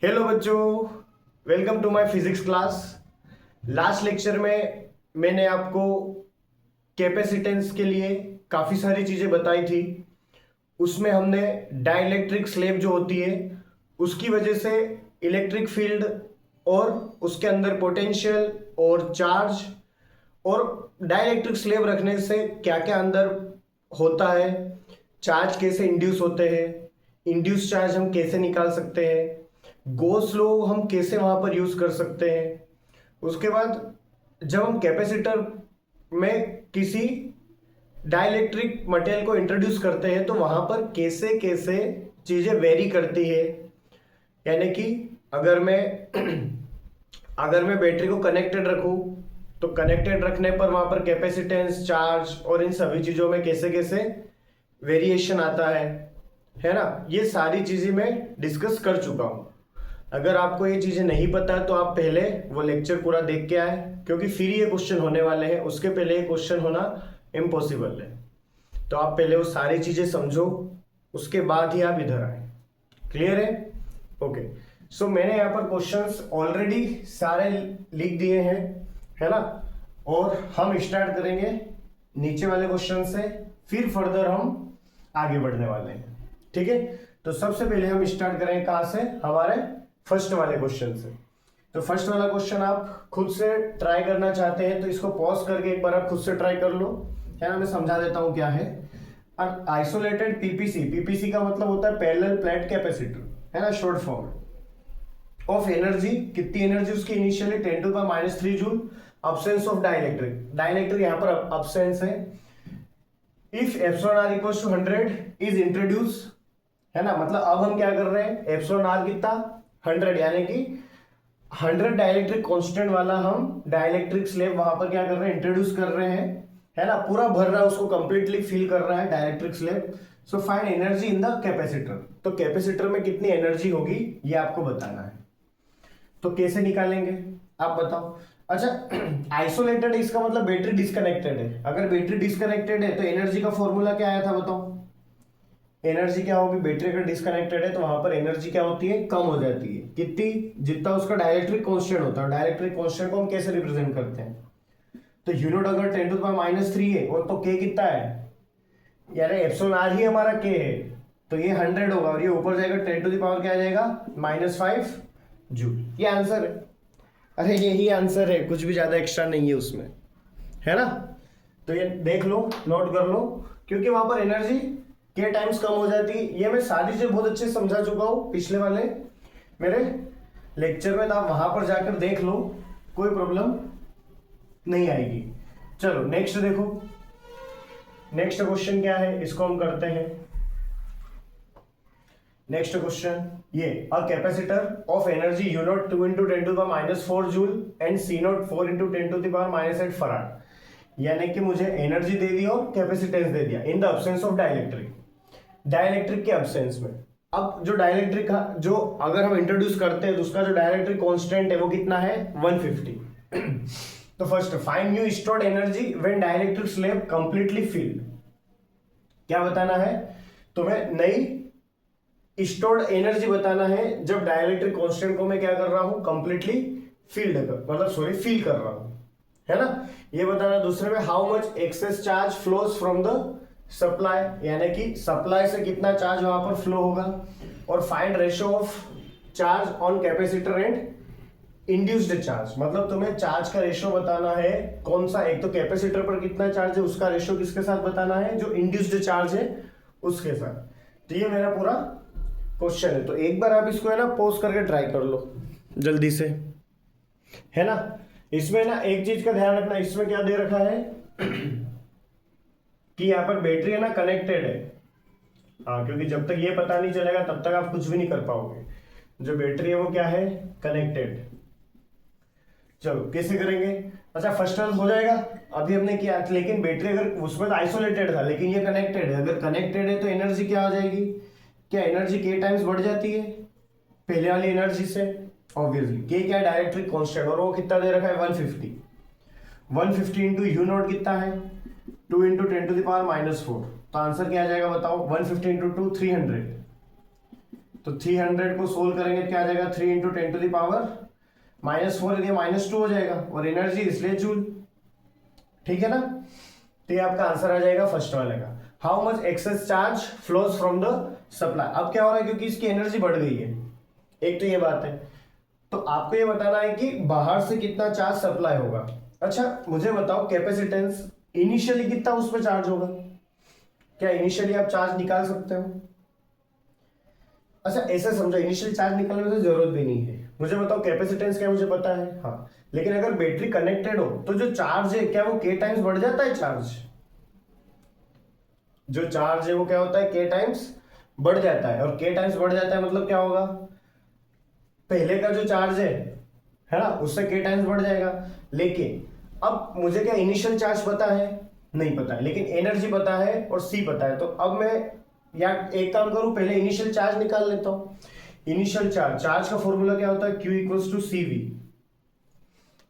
Hello बच्चों, welcome to my physics class. Last lecture में मैंने आपको कैपेसिटेंस के लिए काफ़ी सारी चीज़ें बताई थी। उसमें हमने डाइलेक्ट्रिक स्लेब जो होती है उसकी वजह से इलेक्ट्रिक फील्ड और उसके अंदर पोटेंशियल और चार्ज और डाइलेक्ट्रिक स्लेब रखने से क्या क्या अंदर होता है, चार्ज कैसे इंड्यूस होते हैं, इंड्यूस चार्ज हम कैसे निकाल सकते हैं, गॉस लॉ हम कैसे वहां पर यूज कर सकते हैं। उसके बाद जब हम कैपेसिटर में किसी डाइलेक्ट्रिक मटेरियल को इंट्रोड्यूस करते हैं तो वहां पर कैसे कैसे चीजें वेरी करती है। यानी कि अगर मैं अगर मैं बैटरी को कनेक्टेड रखूं तो कनेक्टेड रखने पर वहां पर कैपेसिटेंस, चार्ज और इन सभी चीजों में कैसे कैसे वेरिएशन आता है ना। ये सारी चीजें मैं डिस्कस कर चुका हूं। अगर आपको ये चीजें नहीं पता है तो आप पहले वो लेक्चर पूरा देख के आए, क्योंकि फिर ये क्वेश्चन होने वाले हैं, उसके पहले ये क्वेश्चन होना इम्पॉसिबल है। तो आप पहले वो सारी चीजें समझो, उसके बाद ही आप इधर आए। क्लियर है? ओके। सो मैंने यहाँ पर क्वेश्चंस ऑलरेडी सारे लिख दिए हैं, है ना। और हम स्टार्ट करेंगे नीचे वाले क्वेश्चन से, फिर फर्दर हम आगे बढ़ने वाले हैं। ठीक है, तो सबसे पहले हम स्टार्ट करेंगे कहां से, हमारे फर्स्ट वाले क्वेश्चन से। तो फर्स्ट वाला क्वेश्चन आप खुद से ट्राई करना चाहते हैं तो इसको पॉज करके एक बार आप खुद से ट्राई कर लो, है ना। मैं समझा देता हूं क्या है। आइसोलेटेड पीपीसी, पीपीसी का मतलब होता है पैरेलल प्लेट कैपेसिटर, है ना, शॉर्ट फॉर्म ऑफ एनर्जी। कितनी एनर्जी उसकी initially 10⁻³ joule. Absence of dielectric, dielectric यहाँ पर अब्सेंस है। If epsilon r equals to 100 is introduce, है ना। मतलब अब हम क्या कर रहे हैं, एप्सिलॉन आर कितना 100, यानी कि 100 डाइलेक्ट्रिक कांस्टेंट वाला हम डाइलेक्ट्रिक स्लेब वहां पर क्या कर रहे हैं, इंट्रोड्यूस कर रहे हैं, है ना। पूरा भर रहा है, उसको कंप्लीटली फिल कर रहा है dielectric slab. So find energy in the capacitor. तो कैपेसिटर में कितनी एनर्जी होगी ये आपको बताना है। तो कैसे निकालेंगे आप बताओ। अच्छा, आइसोलेटेड इसका मतलब बैटरी डिस्कनेक्टेड है। अगर बैटरी डिस्कनेक्टेड है तो एनर्जी का फॉर्मूला क्या आया था बताओ। एनर्जी क्या होगी, बैटरी अगर डिस्कनेक्टेड है तो वहां पर एनर्जी क्या होती है, कम हो जाती है। कितनी, जितना उसका डाइलेक्ट्रिक कांस्टेंट होता है। डाइलेक्ट्रिक कांस्टेंट को हम कैसे रिप्रेजेंट करते हैं, तो यूनिट अगर 10⁻³ है और तो के कितना है, यानी एप्सिलॉन आर ही हमारा के है, तो ये 100 होगा और ये ऊपर जाएगा 10⁻ क्या आ जाएगा, -5 जूल। ये आंसर है। अरे यही आंसर है, कुछ भी ज्यादा एक्स्ट्रा नहीं है उसमें, है ना। तो ये देख लो, नोट कर लो, क्योंकि वहां पर एनर्जी के टाइम्स कम हो जाती है। ये मैं सारी चीजें बहुत अच्छे से समझा चुका हूं पिछले वाले मेरे लेक्चर में, तो आप वहां पर जाकर देख लो, कोई प्रॉब्लम नहीं आएगी। चलो नेक्स्ट देखो, नेक्स्ट क्वेश्चन क्या है, इसको हम करते हैं। नेक्स्ट क्वेश्चन ये, a capacitor of energy U naught 2 × 10⁻⁴ joule and C naught 4 × 10⁻⁸ farad. यानी कि मुझे एनर्जी दे दी और कैपेसिटेंस दे दिया in the absence of dielectric, dielectric के अब्सेंस में। अब जो डाइलेक्ट्रिक का जो अगर हम इंट्रोड्यूस करते हैं तो उसका जो डाइलेक्ट्रिक कांस्टेंट है वो कितना है, 150। तो first find new stored energy when dielectric slab completely filled. क्या बताना है तुम्हें, नई स्टोर्ड एनर्जी बताना है जब डाइलेक्ट्रिक कांस्टेंट को मैं क्या कर रहा हूं, कंप्लीटली फील्ड कर, मतलब सॉरी फील कर रहा हूं, है ना। ये बताना। दूसरे में how much excess charge flows from the supply, यानी कि सप्लाई से कितना चार्ज वहां पर फ्लो होगा। और find ratio of charge on capacitor and induced charge, मतलब तुम्हें चार्ज का रेशियो बताना है कौन सा, एक तो कैपेसिटर पर कितना चार्ज है उसका रेशियो किसके साथ बताना है, जो इंड्यूस्ड चार्ज है उसके साथ। तो ये मेरा पूरा क्वेश्चन है। तो एक बार आप इसको है ना पॉज करके ट्राई कर लो जल्दी से, है ना। इसमें ना एक चीज का ध्यान रखना, इसमें क्या दे रखा है कि यहाँ पर बैटरी है ना कनेक्टेड है। हाँ, क्योंकि जब तक ये पता नहीं चलेगा तब तक आप कुछ भी नहीं कर पाओगे। जो बैटरी है वो क्या है, कनेक्टेड। चलो कैसे करेंगे। अच्छा, फर्स्ट टर्म हो जाएगा, अभी हमने किया, लेकिन बैटरी अगर उसमें तो आइसोलेटेड था लेकिन ये कनेक्टेड है। अगर कनेक्टेड है तो एनर्जी क्या हो जाएगी, क्या एनर्जी के टाइम्स बढ़ जाती है पहले वाली एनर्जी से, ऑब्वियसली। के क्या है, डाइलेक्ट्रिक कांस्टेंट, और वो कितना दे रखा है, 150। 150 इंटू यू नॉट कितना है, 2 × 10⁻⁴। तो आंसर क्या आ जाएगा बताओ, 150 इंटू 2 300, तो 300 को सोल्व करेंगे तो क्या आ जाएगा, 3 इंटू 10 टू द पावर -4, यदि -2 हो जाएगा, और एनर्जी इसलिए जूल। ठीक है ना, तो ये आपका आंसर आ जाएगा फर्स्ट वाले का। How much excess charge flows from the supply. अब क्या हो रहा है, क्योंकि इसकी एनर्जी बढ़ गई है, एक तो ये बात है, तो आपको ये बताना है कि बाहर से कितना चार्ज सप्लाई होगा। अच्छा मुझे बताओ, कैपेसिटेंस इनिशियली कितना उस पर चार्ज होगा, क्या इनिशियली आप चार्ज निकाल सकते हो? अच्छा ऐसे समझो, इनिशियल चार्ज निकालने में तो जरूरत भी नहीं है। मुझे बताओ कैपेसिटेंस क्या, मुझे पता है हाँ, लेकिन अगर बैटरी कनेक्टेड हो तो जो चार्ज है क्या वो के टाइम्स बढ़ जाता है चार्ज? जो चार्ज है वो क्या होता है, के टाइम्स बढ़ जाता है, और के टाइम्स बढ़ जाता है मतलब क्या होगा, पहले का जो चार्ज है ना, उससे के टाइम्स बढ़ जाएगा। लेकिन अब मुझे क्या इनिशियल चार्ज पता है? नहीं पता है, लेकिन एनर्जी पता है और सी पता है। तो अब मैं या एक काम करूं, पहले इनिशियल चार्ज निकाल लेता हूं। इनिशियल चार्ज, चार्ज का फॉर्मूला क्या होता है, Q equals to C V,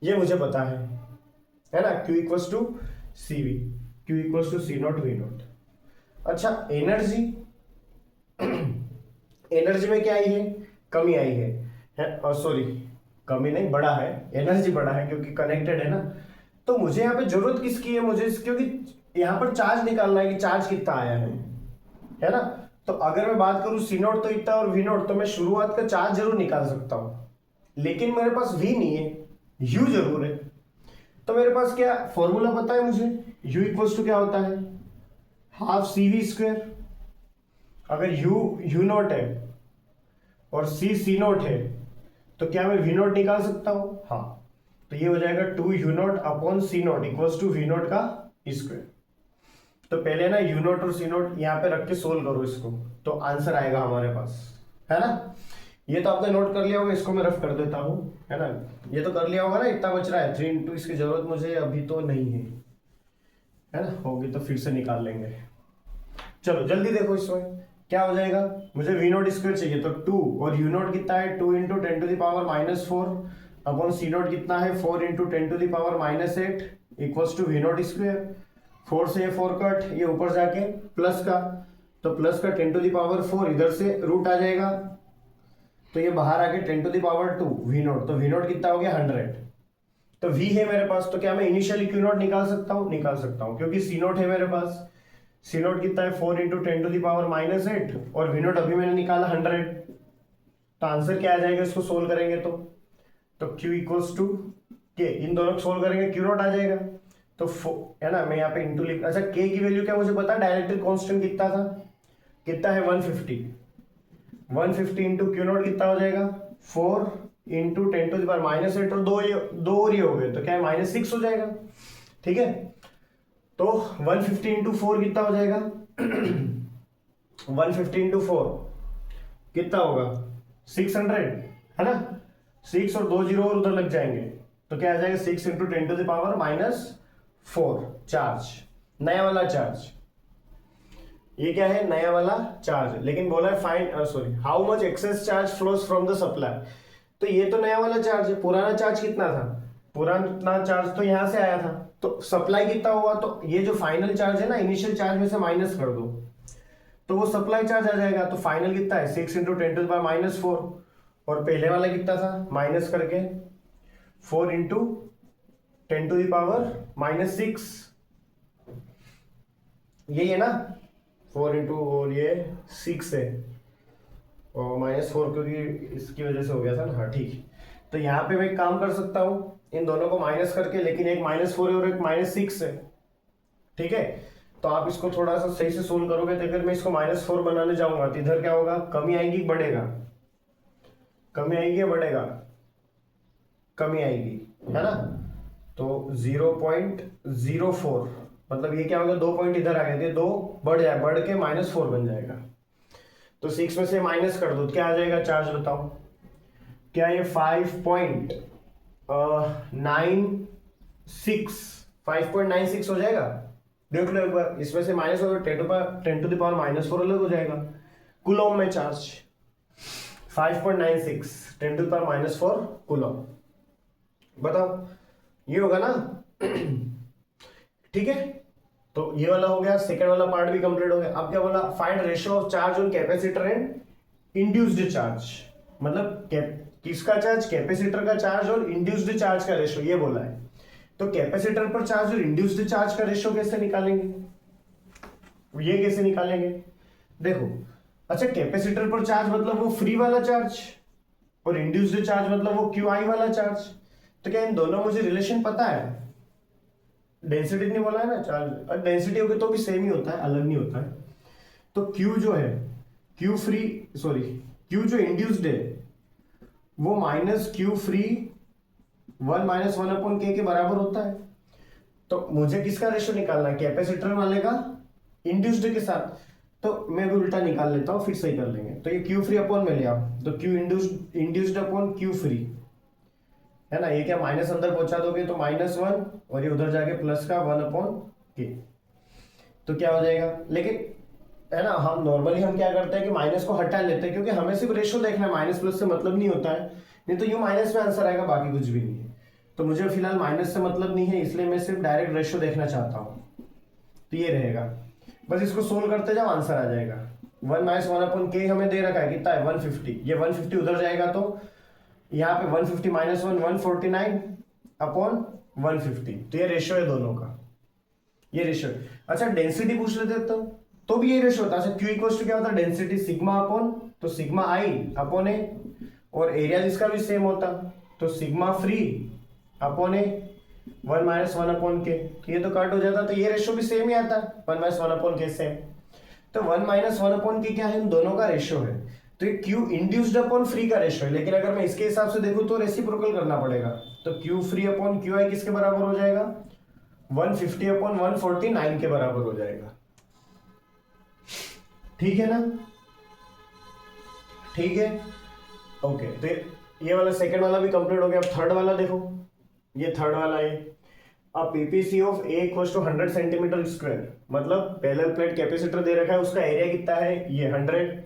ये मुझे पता है ना, Q equals to C V, Q equals to C naught V naught. अच्छा एनर्जी, एनर्जी में क्या आई है, कमी आई है, सॉरी कमी नहीं, बढ़ा है, एनर्जी बढ़ा है क्योंकि कनेक्टेड है ना। तो मुझे यहाँ पे जरूरत किसकी है, मुझे क्योंकि यहाँ पर चार्ज निकालना है कि चार्ज कितना आया है ना। तो अगर मैं बात करूं सी नोट तो इतना और वी नोट, तो मैं शुरुआत का चार्ज जरूर निकाल सकता हूं, लेकिन मेरे पास वी नहीं है, यू जरूर है। तो मेरे पास क्या फॉर्मूला पता है मुझे, यू इक्वल्स टू क्या होता है, हाफ सी वी स्क्वायर। अगर यू नोट है और सी नोट है तो क्या मैं वी नोट निकाल सकता हूं? हाँ, तो ये हो जाएगा 2 U naught upon C naught equals to V naught का स्क्वायर। तो पहले ना यू नोट और सी नोट यहाँ पे रख के सोल्व करो इसको, तो आंसर आएगा हमारे पास, है ना। ये तो आपने नोट कर लिया होगा, इसको मैं रफ कर देता हूँ, है ना। ये तो कर लिया होगा ना, इतना बच रहा है 3 इंटू, इसकी जरूरत मुझे अभी तो नहीं है ना, होगी तो फिर से निकाल लेंगे। चलो जल्दी देखो, इसमें क्या हो जाएगा, मुझे वी नोट स्क्वायर चाहिए, तो 2 और यू नोट कितना है, 2 into 10 to the power -4 upon C naught कितना है, 4 into 10 to the power -8 equals to V naught square. 4 से 4 कट, ये ऊपर जाके प्लस का, तो प्लस का 10 टू द पावर 4, इधर से रूट आ जाएगा, तो ये बाहर आके 10 to the power 2 V naught, तो वी नोट कितना हो गया 100। तो वी है मेरे पास, तो क्या मैं इनिशियली क्यू नोट निकाल सकता हूँ? निकाल सकता हूँ, क्योंकि सी नोट है मेरे पास। सी नोट कितना है, 4 इंटू 10 टू द पावर -8, और वी नोट अभी मैंने निकाला 100। तो आंसर क्या आ जाएगा, इसको सोल्व करेंगे तो Q इक्वल्स टू के, इन दोनों को सोल्व करेंगे क्यू नोट आ जाएगा, तो है ना, मैं यहाँ पे इंटू लिख, अच्छा K की वैल्यू क्या मुझे पता है, डायरेक्ट्रिक कांस्टेंट कितना था, कितना है 150, 150 इंटू क्यू नोट कितना हो जाएगा 4 इंटू 10 टू द पावर -8, और दो और ये हो गए, तो क्या है -6 हो जाएगा। ठीक है, तो 150 इंटू 4 कितना हो जाएगा 150 इंटू 4 कितना होगा 600, है ना। 6 और 2 जीरो और उधर लग जाएंगे, तो क्या आ जाएगा 6 into 10 to the power -4 charge, नया वाला चार्ज। ये क्या है, नया वाला चार्ज, लेकिन बोला है find, sorry, how much excess charge flows from the supply. तो ये तो नया वाला चार्ज है, पुराना चार्ज कितना था, पुराना चार्ज तो यहां से आया था, तो सप्लाई कितना हुआ, तो ये जो फाइनल चार्ज है ना, इनिशियल चार्ज में से माइनस कर दो तो वो सप्लाई चार्ज आ जाएगा। तो फाइनल कितना है 6 इंटू 10 टू द पावर -4, और पहले वाला कितना था, माइनस करके 4 इंटू 10 टू द पावर -6, यही है ना, 4 इंटू, और ये 6 है, और -4 क्योंकि इसकी वजह से हो गया था ना, हाँ ठीक है। तो यहाँ पे मैं एक काम कर सकता हूँ, इन दोनों को माइनस करके, लेकिन एक -4 है और एक -6 है, ठीक है। तो आप इसको थोड़ा सा सही से सोल्व करोगे, तो अगर मैं इसको -4 बनाने जाऊंगा तो इधर क्या होगा, कमी आएगी बढ़ेगा, कमी आएगी या बढ़ेगा, कमी आएगी, है ना। तो 0.04, मतलब ये क्या होगा, 2 पॉइंट इधर आ गए थे, 2 बढ़ के -4 बन जाएगा। तो 6 में से माइनस कर दो, क्या आ जाएगा चार्ज बताओ, क्या ये 5.96 हो जाएगा, देख लो एक बार, इसमें से माइनस होगा 10 टू द पावर -4 अलग हो जाएगा, कूलॉम में charge 5.96 10 to the power -4 coulomb, बताओ ये होगा ना। ठीक है, तो ये वाला हो गया, सेकंड वाला पार्ट भी कंप्लीट हो गया। अब क्या बोला, find ratio of charge on capacitor and induced charge, मतलब किसका चार्ज, कैपेसिटर का चार्ज और इंड्यूस्ड चार्ज का रेशो, ये बोला है। तो कैपेसिटर पर चार्ज और इंड्यूस्ड चार्ज का रेशो कैसे निकालेंगे, ये कैसे निकालेंगे, देखो। अच्छा, कैपेसिटर पर चार्ज मतलब वो फ्री वाला चार्ज, और इंड्यूस्ड चार्ज मतलब वो क्यू आई वाला चार्ज। तो क्या इन दोनों मुझे रिलेशन पता है, डेंसिटी नहीं बोला है ना, चार्ज और डेंसिटी होगी तो भी सेम ही होता है, अलग नहीं होता है। तो क्यू जो है, क्यू फ्री, सॉरी, क्यू जो इंड्यूस्ड है वो माइनस क्यू फ्री 1 - 1/k के बराबर होता है। तो मुझे किसका रेशो निकालना है, कैपेसिटर वाले का इंड्यूस्ड के साथ। तो मैं भी उल्टा निकाल लेता हूं, फिर सही कर लेंगे। तो ये क्यू फ्री अपॉन में लिया, तो Q induced upon Q free है ना, ये क्या माइनस अंदर पहुंचा दोगे तो -1, और ये उधर जाके प्लस का 1/k। तो क्या हो जाएगा, लेकिन है ना, हम नॉर्मली हम क्या करते हैं कि माइनस को हटा लेते हैं, क्योंकि हमें सिर्फ रेशो देखना है, माइनस प्लस से मतलब नहीं होता है। नहीं तो यूं माइनस में आंसर आएगा, बाकी कुछ भी नहीं है। तो मुझे फिलहाल माइनस से मतलब नहीं है, इसलिए मैं सिर्फ डायरेक्ट रेशो देखना चाहता हूं। तो ये रहेगा, बस इसको सोल्व करते जाओ, आंसर आ जाएगा। 1 - 1/k हमें दे रखा है, कितना है 150, ये 150 उधर जाएगा तो यहाँ पे 150 - 1 149/150। तो ये रेशो है दोनों का, ये रेशो है। अच्छा, डेंसिटी पूछ लेते तो भी ये रेशो होता है। अच्छा, क्यू इक्वल टू क्या होता है, डेंसिटी सिग्मा अपॉन, तो सिग्मा आई अपॉन ए, और एरिया जिसका भी सेम होता, तो सिग्मा फ्री अपॉन ए 1 - 1/k। तो ये तो कट हो जाता, तो ये रेशो भी सेम ही आता है, 1 - 1/k सेम। तो 1 - 1/k क्या है, इन दोनों का रेशो है। तो ये क्यू इंड्यूस्ड अपॉन फ्री का रेशो है, लेकिन अगर मैं इसके हिसाब से देखूं तो रेसिप्रोकल करना पड़ेगा। तो Q free upon Q I किसके बराबर हो जाएगा, 150/149 के बराबर हो जाएगा। ठीक है ना, ठीक है, ओके। तो ये वाला सेकंड वाला भी कंप्लीट हो गया। अब थर्ड वाला देखो, ये थर्ड वाला है। अब PPC of A equals to 100 centimetre square, मतलब पैरेलल प्लेट कैपेसिटर दे रखा है, उसका एरिया कितना है, ये 100,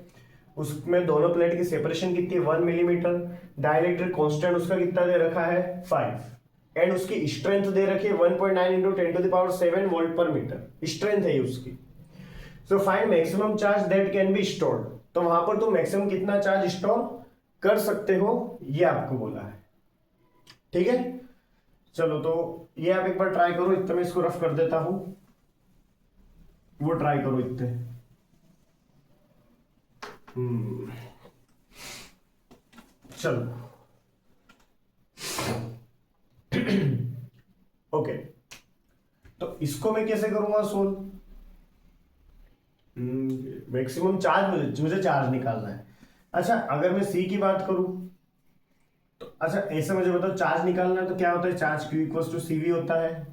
उसमें दोनों प्लेट की सेपरेशन कितनी है 1 मिलीमीटर, डाइलेक्ट्रिक कांस्टेंट उसका कितना दे रखा है 5, एंड उसकी स्ट्रेंथ दे रखी है 1.9 × 10⁷ वोल्ट पर मीटर, स्ट्रेंथ है उसकी। So find maximum charge that can be stored, तो वहां पर तुम मैक्सिमम कितना चार्ज स्टोर कर सकते हो, ये आपको बोला है। ठीक है, चलो तो ये आप एक बार ट्राई करो, इतना मैं इसको रफ कर देता हूं, वो ट्राई करो इतने। चलो ओके, तो इसको मैं कैसे करूंगा सोल्व, मैक्सिमम चार्ज मुझे चार्ज निकालना है। अच्छा, अगर मैं सी की बात करूं तो, अच्छा ऐसे मुझे बताओ, चार्ज निकालना है तो क्या होता है, charge Q equals to C V होता है।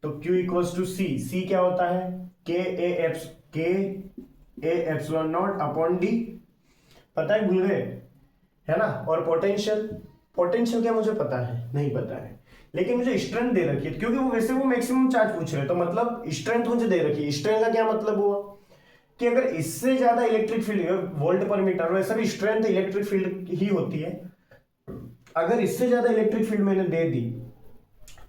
तो Q equals to C, C क्या होता है, K A epsilon naught upon D, पता है, भूल गए है ना। और पोटेंशियल, पोटेंशियल क्या मुझे पता है, नहीं पता है, लेकिन मुझे स्ट्रेंथ दे रखी है, क्योंकि वो वैसे वो मैक्सिमम चार्ज पूछ रहे हैं, तो मतलब स्ट्रेंथ मुझे दे रखी है। स्ट्रेंथ का क्या मतलब हुआ कि अगर इससे ज्यादा इलेक्ट्रिक फील्ड, वोल्ट पर मीटर, वैसे भी स्ट्रेंथ इलेक्ट्रिक फील्ड ही होती है, अगर इससे ज्यादा इलेक्ट्रिक फील्ड मैंने दे दी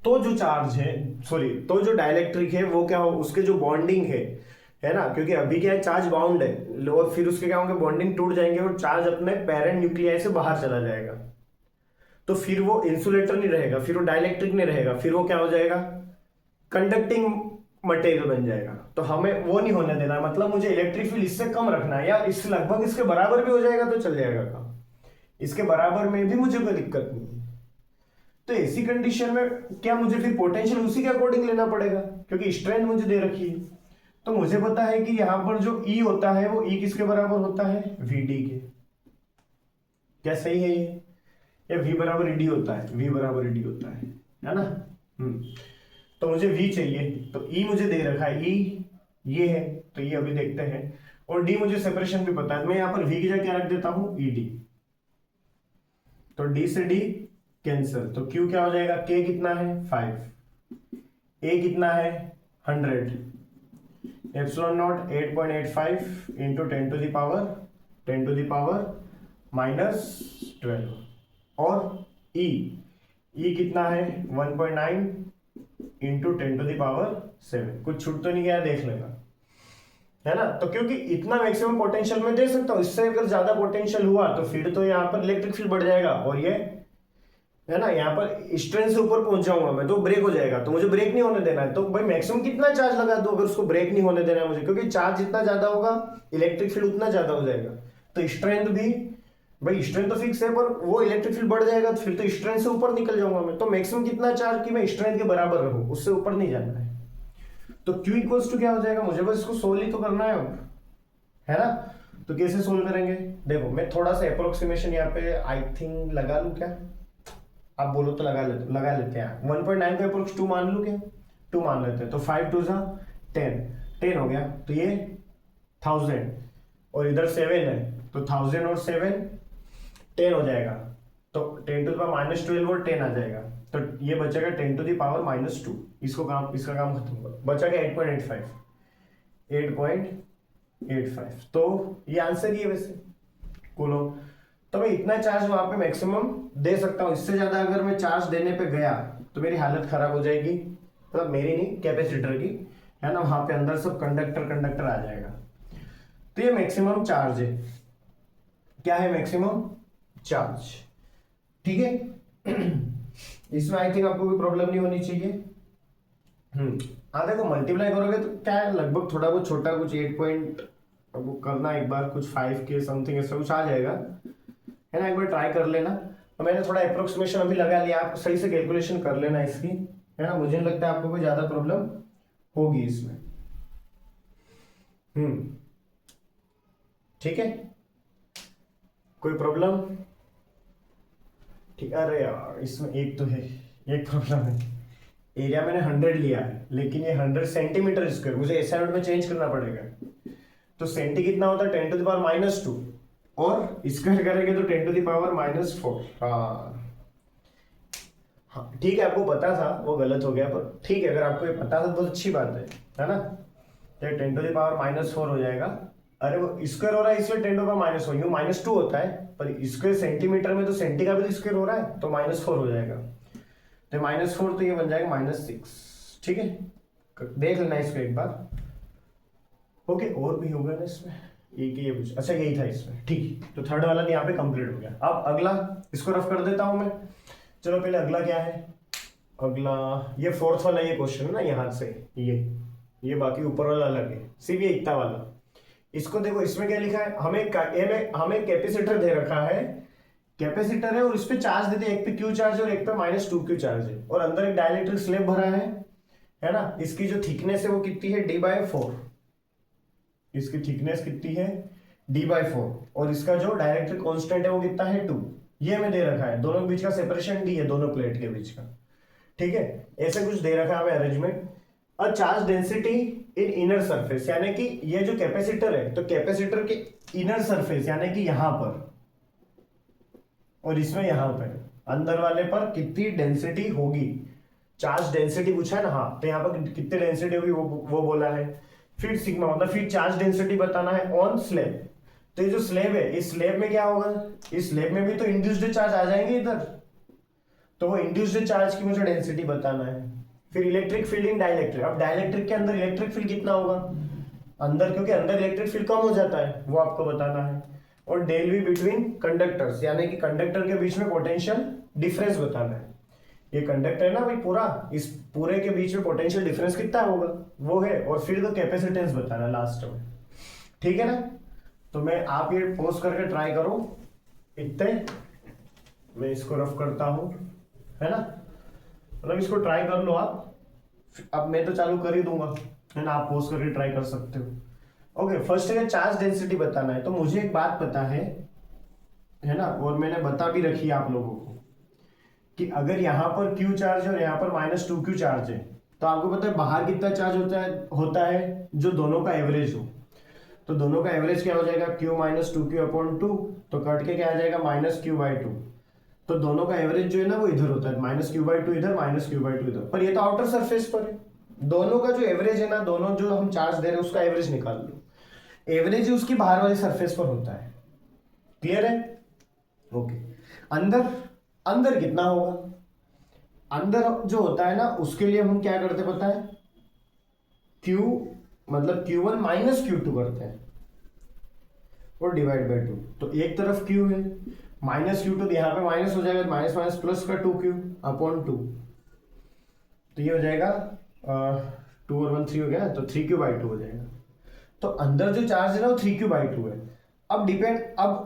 तो जो चार्ज है, सॉरी, तो जो डाइलेक्ट्रिक है वो क्या हो, उसके जो बॉन्डिंग है ना, क्योंकि अभी क्या है, चार्ज बाउंड है, और फिर उसके क्या होंगे, बॉन्डिंग टूट जाएंगे और चार्ज अपने पेरेंट न्यूक्लियाई से बाहर चला जाएगा, तो फिर वो इंसुलेटर नहीं रहेगा, फिर वो डाइलेक्ट्रिक नहीं रहेगा, फिर वो क्या हो जाएगा, कंडक्टिंग मटेरियल बन जाएगा। तो हमें वो नहीं होने देना, मतलब मुझे इलेक्ट्रिक फील्ड इससे कम रखना है, या इससे लगभग इसके बराबर भी हो जाएगा तो चल जाएगा काम, इसके बराबर में भी मुझे कोई दिक्कत नहीं है। तो ऐसी कंडीशन में क्या मुझे फिर पोटेंशियल उसी के अकॉर्डिंग लेना पड़ेगा, क्योंकि स्ट्रेंथ मुझे दे रखी है। तो मुझे पता है कि यहां पर जो E होता है वो E किसके बराबर होता है, VD के। क्या सही है ये, या V बराबर ED होता है, V बराबर ED होता है ना। तो मुझे V चाहिए, तो E मुझे दे रखा है, E ये है, तो ये अभी देखते हैं। और D मुझे सेपरेशन भी पता है, मैं यहां पर V की जगह क्या रख देता हूं, ED। तो D से D कैंसिल, तो Q क्या हो जाएगा, K कितना है 5, A कितना है 100, एप्सिलॉन नॉट 8.85 इंटू 10⁻⁻12 और E कितना है 1.9 इंटू 10⁻7। कुछ छूट तो नहीं गया, देख लेना। है ना। तो क्योंकि इतना मैक्सिमम पोटेंशियल मैं दे सकता हूँ, इससे अगर ज्यादा पोटेंशियल हुआ तो फिर तो यहाँ पर इलेक्ट्रिक फील्ड बढ़ जाएगा, और ये है ना यहाँ पर स्ट्रेंथ से ऊपर पहुंच जाऊंगा मैं, तो ब्रेक हो जाएगा। तो मुझे ब्रेक नहीं होने देना है, तो भाई मैक्सिमम कितना चार्ज लगा दूं अगर उसको ब्रेक नहीं होने देना है मुझे, क्योंकि चार्ज जितना ज्यादा होगा इलेक्ट्रिक फील्ड उतना ज्यादा हो जाएगा। तो स्ट्रेंथ भी, भाई स्ट्रेंथ तो फिक्स है पर वो इलेक्ट्रिक फील्ड बढ़ जाएगा तो फिर तो स्ट्रेंथ से ऊपर निकल जाऊंगा मैं। तो मैक्सिमम कितना चार्ज कि मैं स्ट्रेंथ के बराबर रहूं, उससे ऊपर नहीं जाना है। तो Q इक्वल्स टू क्या हो जाएगा, मुझे बस इसको सोल्व ही तो करना है अब, है ना। तो कैसे सोल्व करेंगे, देखो मैं थोड़ा सा अप्रोक्सीमेशन यहाँ पे आई थिंक लगा लूं क्या, आप बोलो तो लगा लेते हैं। 1.9 को अप्रोक्स 2 मान लूं क्या, 2 मान लेते हैं। तो 5 2 जा 10, 10 हो गया। तो ये 1000 और इधर 7 है, तो 1000 और 7 10 हो जाएगा। तो 10 टू द पावर -12 और 10 आ जाएगा। तो ये बचेगा 10 टू द पावर -2। इसका काम खत्म करो, बचेगा 8.85, 8.85। तो ये आंसर ही है वैसे कूलोम। तो मैं इतना चार्ज वहां पे मैक्सिमम दे सकता हूँ, इससे ज्यादा अगर मैं चार्ज देने पे गया तो मेरी हालत खराब हो जाएगी, मतलब मेरी नहीं कैपेसिटर की, है ना। वहां पे अंदर सब कंडक्टर आ जाएगा। तो ये मैक्सिमम चार्ज है, क्या है मैक्सिमम चार्ज, ठीक है। इसमें आई थिंक आपको कोई प्रॉब्लम नहीं होनी चाहिए। हाँ देखो मल्टीप्लाई करोगे तो क्या है, लगभग थोड़ा बहुत छोटा कुछ 8 पॉइंट वो करना एक बार, कुछ 5 के समथिंग ऐसा कुछ आ जाएगा, है ना। एक बार ट्राई कर लेना। तो मैंने थोड़ा अप्रोक्सीमेशन अभी लगा लिया, आप सही से कैलकुलेशन कर लेना इसकी, है ना। मुझे नहीं लगता है आपको कोई ज्यादा प्रॉब्लम होगी इसमें। ठीक है, कोई प्रॉब्लम, ठीक। अरे यार इसमें एक तो है, एक प्रॉब्लम है, एरिया मैंने 100 लिया है लेकिन ये 100 सेंटीमीटर स्क्वायर, मुझे एसआई यूनिट में चेंज करना पड़ेगा। तो सेंटी कितना होता है 10 टू द पावर -2, और स्क्वायर करेंगे तो 10 टू द पावर -4। हाँ ठीक है, आपको पता था वो गलत हो गया, पर ठीक है अगर आपको ये पता था तो बहुत अच्छी बात है ना। तो 10 टू द पावर -4 हो जाएगा। अरे वो स्क्वायर हो रहा है इसलिए 10 टू द पावर -4, यूं -2 होता है, पर स्क्वायर सेंटीमीटर में तो सेंटी का भी स्क्वायर हो रहा है, तो -4 हो जाएगा। तो -4 तो ये बन जाएगा -6, ठीक है। देख लेना इसको एक बार। ओके, और भी होगा ना इसमें, एक ये कुछ, अच्छा यही था इसमें, ठीक। तो थर्ड वाला यहाँ पे कंप्लीट हो गया। अब अगला इसको रफ कर देता हूं मैं। चलो पहले अगला क्या है, अगला ये फोर्थ वाला ये क्वेश्चन है ना, यहाँ से ये बाकी ऊपर वाला अलग है, सिर्फ ये इतना वाला। इसको देखो, इसमें क्या लिखा है, हमें कैपेसिटर दे रखा है, कैपेसिटर है और इस पे चार्ज देते हैं, एक पे क्यू चार्ज है और एक पे -2 क्यू चार्ज है, और अंदर एक डाइलेक्ट्रिक स्लैब भरा है ना। इसकी जो थिकनेस है वो कितनी है, d/4। इसकी थिकनेस कितनी है, d/4, और इसका जो डाइलेक्ट्रिक कांस्टेंट है वो कितना है 2। ये हमें दे रखा है, दोनों के बीच का सेपरेशन d है, दोनों प्लेट के बीच का, ठीक है। ऐसे कुछ दे रखा है हमें arrangement. A charge density in inner surface, यानी कि ये जो कैपेसिटर है, तो कैपेसिटर के इनर सरफेस यानी कि यहां पर, और इसमें यहां पर अंदर वाले पर कितनी डेंसिटी होगी, चार्ज डेंसिटी पूछा है ना। हाँ, तो यहाँ पर कितनी डेंसिटी होगी वो बोला है। फिर सिग्मा मतलब फिर चार्ज डेंसिटी बताना है ऑन स्लैब। तो ये जो स्लैब है, इस स्लैब में क्या होगा, इस स्लैब में भी तो इंड्यूस्ड चार्ज आ जाएंगे इधर, तो वो इंड्यूस्ड चार्ज की मुझे डेंसिटी बताना है। फिर इलेक्ट्रिक फील्ड इन डाइलेक्ट्रिक, अब डाइलेक्ट्रिक के अंदर इलेक्ट्रिक फील्ड कितना होगा अंदर, क्योंकि अंदर इलेक्ट्रिक फील्ड कम हो जाता है, वो आपको बताना है। और डेल वी बिटवीन कंडक्टर्स, यानी कि कंडक्टर के बीच में पोटेंशियल डिफरेंस बताना है। ये कंडक्टर है ना भाई पूरा, इस पूरे के बीच में पोटेंशियल डिफरेंस कितना होगा वो है, और फिर तो कैपेसिटेंस बताना लास्ट में, ठीक है ना। तो मैं आप ये पोस्ट करके ट्राई करो इतने, मैं इसको रफ करता हूं, है ना। मतलब इसको ट्राई कर लो आप, अब मैं तो चालू कर ही दूंगा, है ना, आप पोस्ट करके ट्राई कर सकते हो। ओके, फर्स्ट है चार्ज डेंसिटी बताना है। तो मुझे एक बात पता है ना, और मैंने बता भी रखी है आप लोगों को, कि अगर यहाँ पर Q चार्ज है और यहाँ पर -2Q चार्ज है, तो आपको पता है बाहर कितना चार्ज होता है जो दोनों का एवरेज हो। तो दोनों का एवरेज क्या हो जाएगा, Q -2Q/2, तो कट के क्या आ जाएगा -Q/2। तो दोनों का एवरेज जो है ना वो इधर होता है, -Q/2 इधर, -Q/2 इधर, पर ये तो आउटर सरफेस पर है। दोनों का जो एवरेज है ना, दोनों जो हम चार्ज दे रहे हैं उसका एवरेज निकाल लो, एवरेज उसकी बाहर वाली सरफेस पर होता है। क्लियर है, ओके। अंदर अंदर कितना होगा, अंदर जो होता है ना उसके लिए हम क्या करते पता है, Q मतलब Q1 माइनस Q2 करते हैं और डिवाइड बाय 2। तो एक तरफ Q है माइनस Q2, तो यहाँ पे माइनस हो जाएगा, माइनस माइनस प्लस का 2Q अपॉन 2। तो ये हो जाएगा 2 और 1 3 हो गया, तो 3Q/2 हो जाएगा। तो अंदर जो चार्ज है ना वो 3Q/2 है। अब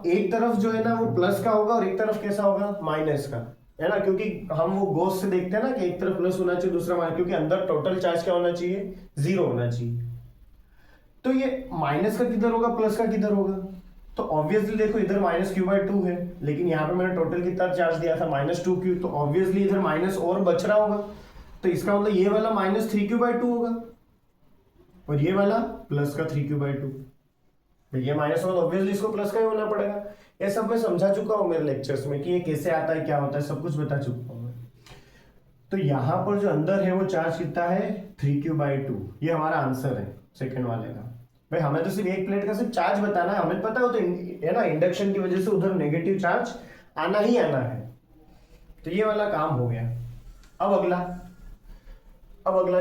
एक तरफ जो है ना वो प्लस का होगा और एक तरफ कैसा होगा, माइनस का, है ना, क्योंकि हम वो गोस से देखते हैं ना कि एक तरफ प्लस होना चाहिए दूसरा माइनस, क्योंकि अंदर टोटल चार्ज क्या होना चाहिए, 0 होना चाहिए। तो ये माइनस का किधर होगा, प्लस का किधर होगा, तो ऑब्वियसली देखो इधर -Q/2 है, लेकिन यहाँ पे मैंने टोटल कितना चार्ज दिया था -2Q, तो ऑब्वियसली इधर माइनस और बच रहा होगा, तो इसका मतलब ये वाला -3Q/2 होगा और ये वाला प्लस का 3Q/2। ये माइनस होगा तो ऑब्वियसली इसको प्लस का ही होना पड़ेगा। ये सब मैं समझा चुका हूँ मेरे लेक्चर्स में कि ये कैसे आता है, क्या होता है, सब कुछ बता चुका हूँ मैं। तो यहाँ पर जो अंदर है वो चार्ज कितना है, 3Q/2। ये हमारा आंसर है सेकंड वाले का। भाई हमें तो सिर्फ एक प्लेट का सिर्फ चार्ज बताना है, हमें पता हो तो है ना, इंडक्शन की वजह से उधर नेगेटिव चार्ज आना ही आना है। तो ये वाला काम हो गया। अब अगला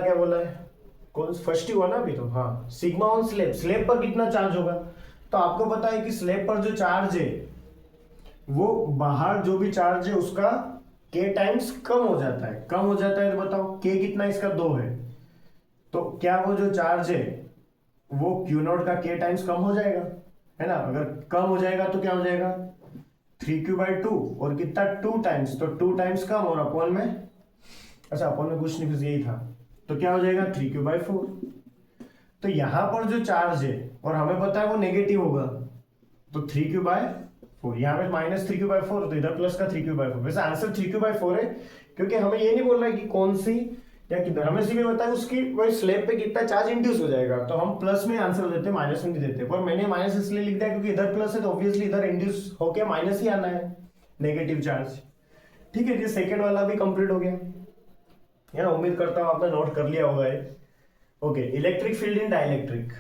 क्या बोला है, कौन फर्स्ट ही हुआ ना अभी तो, हाँ, सिग्मा ऑन स्लैब, स्लैब पर कितना चार्ज होगा। तो आपको पता है कि स्लैब पर जो चार्ज है वो बाहर जो भी चार्ज है उसका k टाइम्स कम हो जाता है, तो बताओ k कितना, इसका 2 है, तो क्या वो जो चार्ज है वो Q0 का k टाइम्स कम हो जाएगा, है ना। अगर कम हो जाएगा तो क्या हो जाएगा, 3Q/2 और कितना 2 टाइम्स, तो 2 टाइम्स कम और अपॉन में, अच्छा अपॉन में कुछ नहीं, यही था, तो क्या हो जाएगा 3Q/4। तो यहां पर जो चार्ज है और हमें पता है वो नेगेटिव होगा, तो 3Q/4, यहाँ पे -3Q/4, तो इधर प्लस का 3Q/4। वैसे आंसर 3Q/4 है, क्योंकि हमें ये नहीं बोल रहा है कि कौन सी या किधर, हमें सिर्फ पता है उसकी वही स्लैब पे कितना चार्ज इंड्यूस हो जाएगा, तो हम प्लस में आंसर देते हैं, माइनस में नहीं देते। पर मैंने माइनस इसलिए लिख दिया क्योंकि इधर प्लस है तो ऑब्वियसली इधर इंड्यूस होके माइनस ही आना है, नेगेटिव चार्ज। ठीक है जी, सेकेंड वाला भी कंप्लीट हो गया, है ना। उम्मीद करता हूँ आपने नोट कर लिया होगा ये। ओके, इलेक्ट्रिक फील्ड इन डाइलेक्ट्रिक।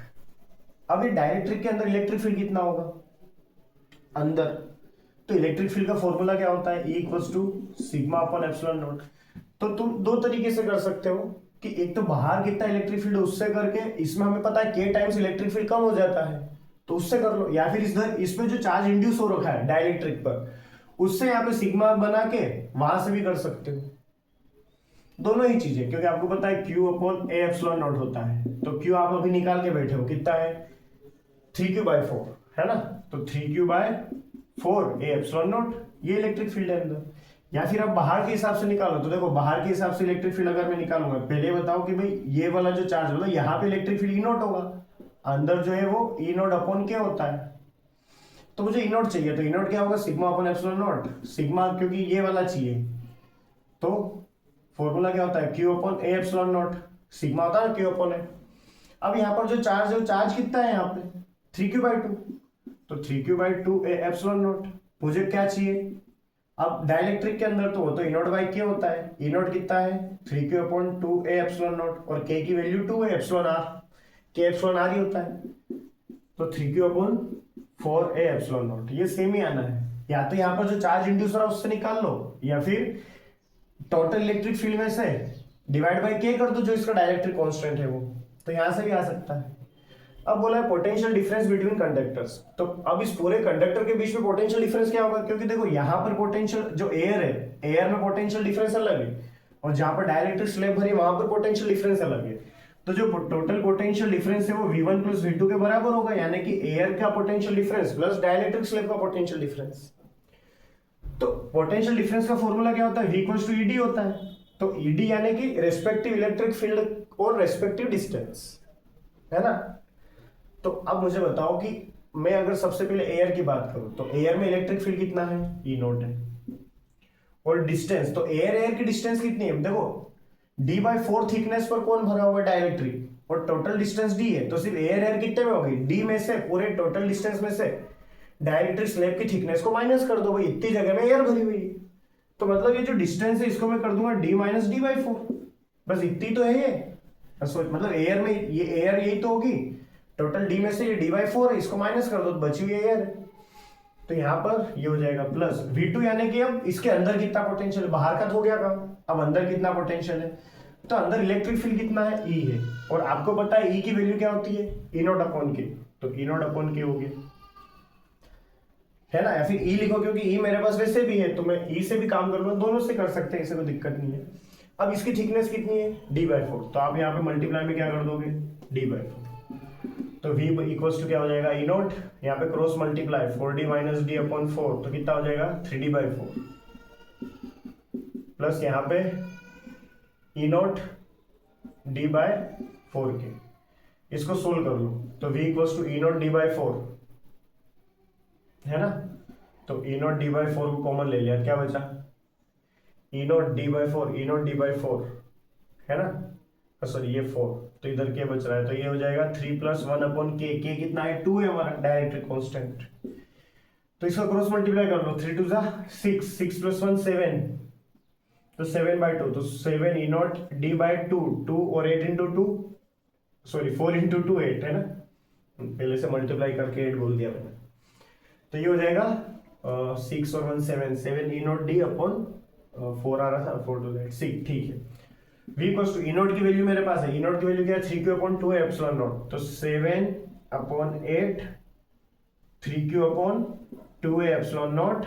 अब ये डाइलेक्ट्रिक के अंदर इलेक्ट्रिक फील्ड कितना होगा अंदर, तो इलेक्ट्रिक फील्ड का फॉर्मूला क्या होता है, E = σ/ε0। तो तुम दो तरीके से कर सकते हो कि एक तो बाहर कितना इलेक्ट्रिक फील्ड उससे करके, इसमें हमें पता है k टाइम्स इलेक्ट्रिक फील्ड कम हो जाता है तो उससे कर लो, या फिर इधर इसमें जो चार्ज इंड्यूस हो रखा है डाइलेक्ट्रिक पर उससे यहाँ पे सिग्मा बना के वहां से भी कर सकते हो। दोनों ही चीजें, क्योंकि आपको पता है Q/A/ε0 होता है, तो Q आप अभी निकाल के बैठे हो, कितना है 3Q/4, है ना। तो 3Q/4A/ε0 ये इलेक्ट्रिक फील्ड है अंदर। या फिर आप बाहर के हिसाब से निकालो, तो देखो बाहर के हिसाब से इलेक्ट्रिक फील्ड अगर मैं निकालूंगा, पहले बताओ कि भाई ये वाला जो चार्ज मतलब यहाँ पे इलेक्ट्रिक फील्ड E0 होगा, अंदर जो है वो E0 क्या होता है, तो मुझे E0 चाहिए, तो E0 क्या होगा, σ/ε0, सिग्मा, क्योंकि ये वाला चाहिए, तो फॉर्मूला क्या होता है Q/A/ε0, सिग्मा होता है Q/A। अब यहाँ पर जो चार्ज है वो चार्ज कितना है यहाँ पे 3Q/2, तो 3Q/2A/ε0 मुझे क्या चाहिए। अब डाइलेक्ट्रिक के अंदर तो वो तो E0/K होता है, E0 कितना है 3Q/2A/ε0 और K की वैल्यू 2 है, εr K εr ही होता है, तो 3Q/4A/ε0 ये सेम ही आना है। या तो यहाँ पर जो चार्ज इंड्यूस हो रहा है उससे निकाल लो, या फिर टोटल इलेक्ट्रिक फील्ड में से डिवाइड बाय K कर दो जो इसका डाइलेक्ट्रिक कांस्टेंट है वो, तो यहां से भी आ सकता है। अब बोला है पोटेंशियल डिफरेंस बिटवीन कंडक्टर्स, तो अब इस पूरे कंडक्टर के बीच में पोटेंशियल डिफरेंस क्या होगा, क्योंकि देखो यहाँ पर पोटेंशियल जो एयर है, एयर में पोटेंशियल डिफरेंस अलग है और जहां पर डाइलेक्ट्रिक स्लैब भरी वहां पर पोटेंशियल डिफरेंस अलग है, तो जो टोटल पोटेंशियल डिफरेंस है वो V1 + V2 के बराबर होगा, यानी कि एयर का potential difference plus dielectric slab का पोटेंशियल डिफरेंस। तो पोटेंशियल डिफरेंस का फॉर्मूला क्या होता है, V = ED होता है, तो ED यानी कि रेस्पेक्टिव इलेक्ट्रिक फील्ड और रेस्पेक्टिव डिस्टेंस, है ना। तो अब मुझे बताओ कि मैं अगर सबसे पहले एयर की बात करूं तो एयर में इलेक्ट्रिक फील्ड कितना है, E0 है, और डिस्टेंस, तो एयर की डिस्टेंस कितनी है, देखो D/4 थिकनेस पर कौन भरा हुआ है, डाइलेक्ट्रिक, और टोटल डिस्टेंस D है, तो सिर्फ एयर कितने में होगी, D में से पूरे टोटल डिस्टेंस में से डाइलेक्ट्रिक स्लैब की थिकनेस को माइनस कर दो, भाई इतनी जगह में एयर भरी हुई है, तो मतलब ये जो डिस्टेंस है इसको मैं कर दूंगा D - D/4, बस इतनी तो है ये, मतलब एयर में ये एयर यही तो होगी, टोटल D में से ये D/4 है, इसको माइनस कर दो तो बची हुई एयर, तो यहाँ पर ये हो जाएगा प्लस V2, यानी कि अब इसके अंदर कितना पोटेंशियल, बाहर का तो हो गया काम, अब अंदर कितना पोटेंशियल है, तो अंदर इलेक्ट्रिक फील्ड कितना है, ई है, और आपको पता है ई की वैल्यू क्या होती है, ई नॉट अपॉन के, तो ई नॉट अपॉन के हो गया, है ना, या फिर ई लिखो क्योंकि ई मेरे पास वैसे भी है तो मैं ई से भी काम कर लूंगा, दोनों से कर सकते हैं, इससे कोई दिक्कत नहीं है। अब इसकी थिकनेस कितनी है, d/4, तो आप यहाँ पे मल्टीप्लाई में क्या कर दोगे, d/4, तो v इक्वल्स टू क्या हो जाएगा, ई नॉट, यहाँ पे cross multiply 4d minus D upon 4, तो कितना हो जाएगा 3d/4, प्लस यहाँ पे ई नॉट d/4 के, इसको सोल्व कर लो, तो v equals to E naught d/4, है ना, तो ई नॉट d/4 को कॉमन ले लिया, क्या बचा, ई नॉट d/4, ई नॉट d/4, है ना, सॉरी ये 4, तो इधर क्या बच रहा है, तो ये हो जाएगा 3 + 1 अपॉन के कितना है 2 है हमारा डायरेक्ट कांस्टेंट, तो इसका क्रॉस मल्टीप्लाई कर लो, 3 2 6, 6 + 1 7, तो 7/2, तो 7 ई नॉट d/2, 2 और 8 × 2, सॉरी 4 × 2 8, है ना, पहले से मल्टीप्लाई करके 8 बोल दिया मैंने, तो ये हो जाएगा 6 और 1 7, 7 ई नॉट d अपॉन 4 आ रहा था, 4 2 8 6, ठीक है। v equals to E naught की वैल्यू मेरे पास है, ई नॉट की वैल्यू क्या है 3q/2 एप्सिलॉन नॉट, तो 7/8 3q/2 epsilon not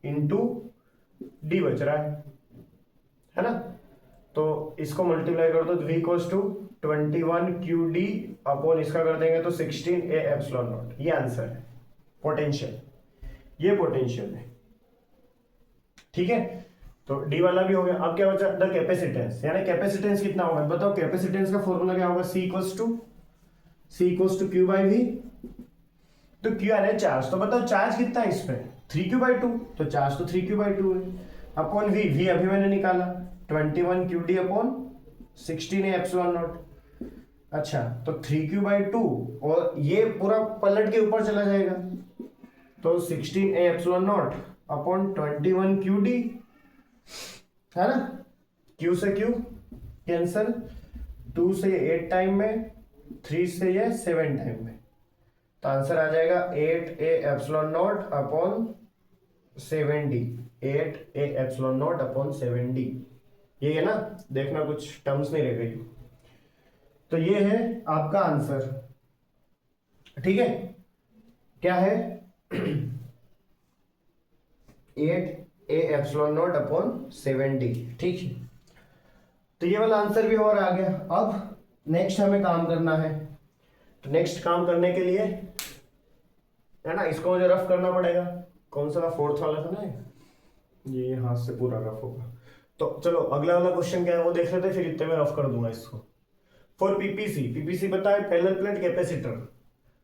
into d बच रहा है ना, तो इसको मल्टीप्लाई कर दो, तो v equals to 21qd upon इसका कर देंगे तो 16a एप्सिलॉन नॉट, ये आंसर है पोटेंशियल, ये पोटेंशियल है, ठीक है, तो डी वाला भी हो गया। अब क्या बचा, द कैपेसिटेंस, यानी कैपेसिटेंस कितना होगा बताओ, कैपेसिटेंस का फॉर्मूला क्या होगा, C इक्वल्स टू Q/V, तो Q यानी चार्ज, तो बताओ चार्ज कितना है इसमें 3q/2, तो चार्ज तो 3q/2 है, अपॉन V अभी मैंने निकाला 21qd upon 16a epsilon not, अच्छा तो 3q/2 और ये पूरा पलट के ऊपर चला जाएगा, तो 16a epsilon naught upon 21qd, है ना, Q से Q कैंसल, 2 से 8 टाइम में, 3 से ये 7 टाइम में, तो आंसर आ जाएगा 8a epsilon naught upon 7d, 8a epsilon naught upon 7d, ये है ना, देखना कुछ टर्म्स नहीं रह गई, तो ये है आपका आंसर, ठीक है, क्या है 8a epsilon naught upon 7d, ठीक है, तो ये वाला आंसर भी हमारा आ गया। अब नेक्स्ट हमें काम करना है, तो नेक्स्ट काम करने के लिए, है ना, इसको मुझे रफ करना पड़ेगा, कौन सा 4th वाला था ना, ये हाथ से पूरा रफ होगा, तो चलो अगला वाला क्वेश्चन क्या है वो देख लेते हैं, फिर इतने में रफ कर दूंगा इसको। फॉर पीपीसी पता है parallel plate capacitor,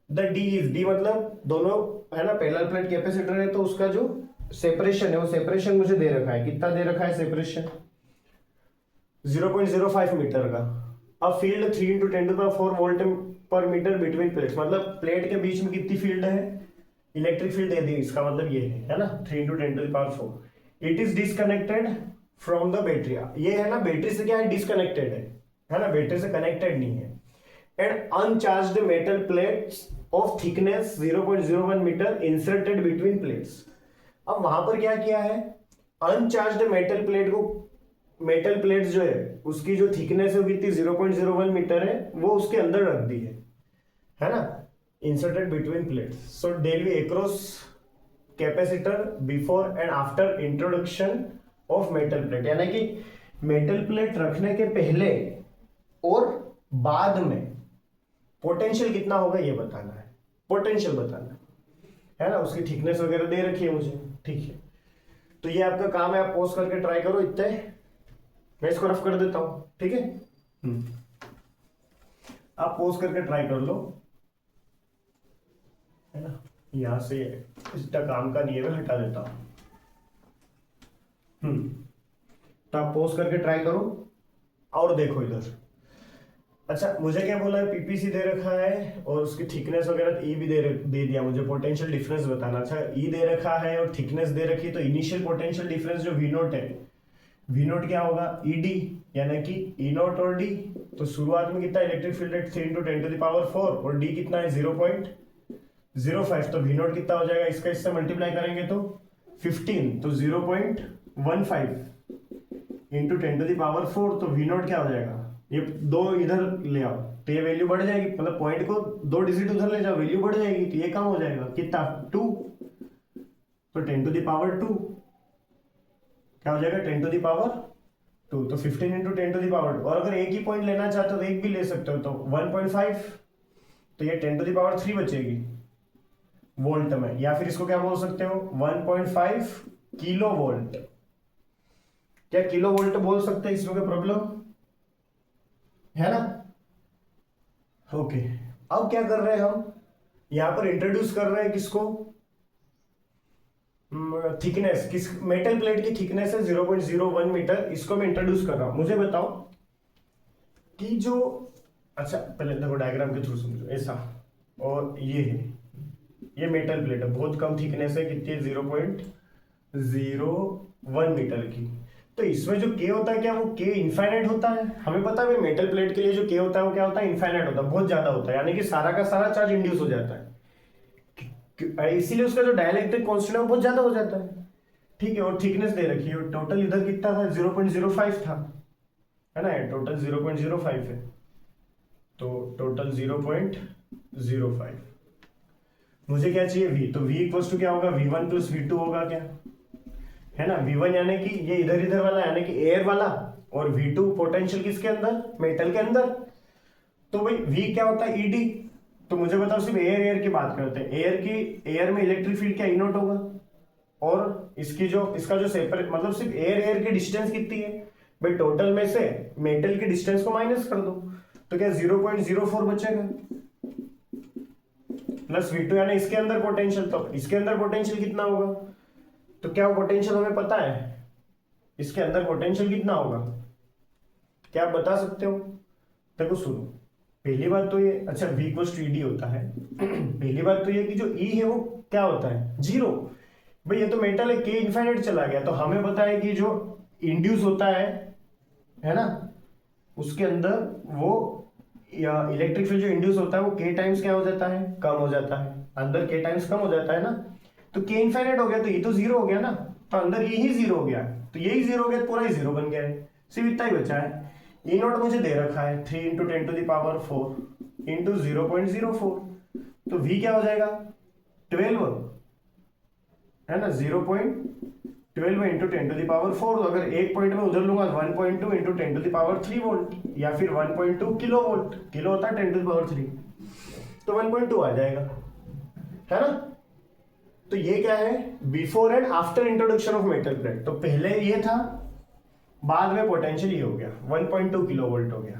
the D is, D मतलब दोनों, है ना, पैरेलल प्लेट कैपेसिटर है, तो उसका जो सेपरेशन है वो सेपरेशन मुझे दे रखा है, कितना दे रखा है सेपरेशन 0.05 मीटर का। अब फील्ड 3 × 10⁴ वोल्ट पर मीटर बिटवीन प्लेट्स, मतलब प्लेट के बीच में कितनी फील्ड है, इलेक्ट्रिक फील्ड दे दी, इसका मतलब ये है ना 3 × 10⁴। It is disconnected from the battery, ये है ना बैटरी से क्या है, डिस्कनेक्टेड है ना, बैटरी से कनेक्टेड नहीं है, and uncharged metal plates of thickness 0.01 metre inserted between plates. अब वहां पर क्या किया है, अनचार्ज्ड मेटल प्लेट को, मेटल प्लेट जो है उसकी जो थिकनेस है वो कितनी 0.01 मीटर है, वो उसके अंदर रख दी है ना, inserted between plates. So del V across capacitor before and after introduction of metal plate, यानी कि मेटल प्लेट रखने के पहले और बाद में पोटेंशियल कितना होगा ये बताना है, पोटेंशियल बताना है ना, उसकी थिकनेस वगैरह दे रखी है मुझे, ठीक है, तो ये आपका काम है, आप पॉज करके ट्राई करो, इतने मैं इसको रफ कर देता हूं, ठीक है, आप पॉज करके ट्राई कर लो, है ना, यहां से इसका काम का नहीं है, मैं हटा देता हूं, तो आप पॉज करके ट्राई करो और देखो इधर। अच्छा मुझे क्या बोला है, पीपीसी दे रखा है और उसकी थिकनेस वगैरह ई भी दे दिया मुझे, पोटेंशियल डिफरेंस बताना। अच्छा ई दे रखा है और थिकनेस दे रखी है, तो इनिशियल पोटेंशियल डिफरेंस जो वी नोट है, वी नोट क्या होगा ई डी, यानी कि ई नोट और डी, तो शुरुआत में कितना इलेक्ट्रिक फील्ड है 3 × 10⁴ और डी कितना है 0.05, तो वी नोट कितना हो जाएगा, इसका इससे मल्टीप्लाई करेंगे तो 15, तो 0.15 इंटू 10⁴, तो वी नॉट क्या हो जाएगा, ये दो इधर ले आओ तो ये वैल्यू बढ़ जाएगी, मतलब पॉइंट को 2 डिजिट उधर ले जाओ, वैल्यू बढ़ जाएगी, तो ये कम हो जाएगा कितना 2, तो 10⁻², क्या हो जाएगा 10⁻², तो 15 इंटू 10⁻², और अगर एक ही पॉइंट लेना चाहते हो तो एक भी ले सकते हो, तो 1.5, तो ये 10⁻³ बचेगी वोल्ट में, या फिर इसको क्या बोल सकते हो 1.5 किलो वोल्ट, क्या किलो वोल्ट बोल सकते हैं, इसमें कोई प्रॉब्लम है ना। ओके, अब क्या कर रहे हैं हम, यहां पर इंट्रोड्यूस कर रहे हैं किसको, थिकनेस, किस मेटल प्लेट की थिकनेस है 0.01 मीटर, इसको मैं इंट्रोड्यूस कर रहा हूं। मुझे बताओ कि जो, अच्छा पहले देखो डायग्राम के थ्रू समझो, ऐसा और ये है, ये मेटल प्लेट है, बहुत कम थिकनेस है, कितनी है 0.01 मीटर की। तो इसमें जो के होता है क्या वो के इनफाइनाइट होता है, हमें पता है मेटल प्लेट के लिए जो के होता है वो क्या होता है, इनफाइनाइट होता है, बहुत ज्यादा होता है, यानी कि सारा का सारा चार्ज इंड्यूस हो जाता है, इसीलिए उसका जो डाइलेक्ट्रिक कांस्टेंट है वो बहुत ज्यादा हो जाता है। ठीक है, और थिकनेस दे रखी है, टोटल इधर कितना था 0.05 था, है ना, टोटल 0.05 है, तो टोटल 0.05, मुझे क्या चाहिए v, तो v इक्वल्स टू क्या होगा v1 प्लस v2 होगा क्या, है ना, v1 यानी कि ये इधर इधर वाला यानी कि एयर वाला, और v2 पोटेंशियल किसके अंदर, मेटल के अंदर, तो भाई v क्या होता है ed, तो मुझे बताओ सिर्फ एयर एयर की बात करते हैं, एयर में इलेक्ट्रिक फील्ड क्या इनोट होगा, और इसकी जो इसका जो सेपरेट मतलब सिर्फ एयर एयर की डिस्टेंस कितनी है भाई, टोटल में से मेटल की डिस्टेंस को माइनस कर दो, तो क्या 0.04 बचेगा, प्लस v2 यानी इसके अंदर पोटेंशियल, तो इसके अंदर पोटेंशियल कितना होगा, तो क्या पोटेंशियल हमें पता है, इसके अंदर पोटेंशियल कितना होगा, क्या आप बता सकते हो। देखो सुनो, पहली बात तो ये, अच्छा v इक्वल्स टू ed होता है पहली बात तो ये कि जो e है वो क्या होता है, जीरो, भाई ये तो मेटल है, k इनफाइनाइट चला गया, तो हमें पता है कि जो इंड्यूस होता है ना, उसके अंदर वो या इलेक्ट्रिक फील्ड जो इंड्यूस होता है वो k टाइम्स क्या हो जाता है, कम हो जाता है, अंदर k टाइम्स कम हो जाता है ना, तो k इनफाइनाइट हो गया, तो ये तो जीरो हो गया ना, तो अंदर ये ही जीरो हो गया, तो यही जीरो हो गया, पूरा ही जीरो बन गया है, सिर्फ इतना ही बचा है। ई नोट मुझे दे रखा है 3 इंटू 10⁻⁴ इंटू 0.04, तो v क्या हो जाएगा 12, है ना, 0.12 इंटू 10⁻⁴, अगर एक पॉइंट में उधर लूंगा 1.2 इंटू 10⁻³ वोल्ट, या फिर 1.2 किलो वोल्ट, किलो होता है 10⁻³, तो 1.2 आ जाएगा, है ना। तो ये क्या है, before and after introduction of metal plate, तो पहले ये था, बाद में पोटेंशियल ये हो गया 1.2 किलो वोल्ट हो गया,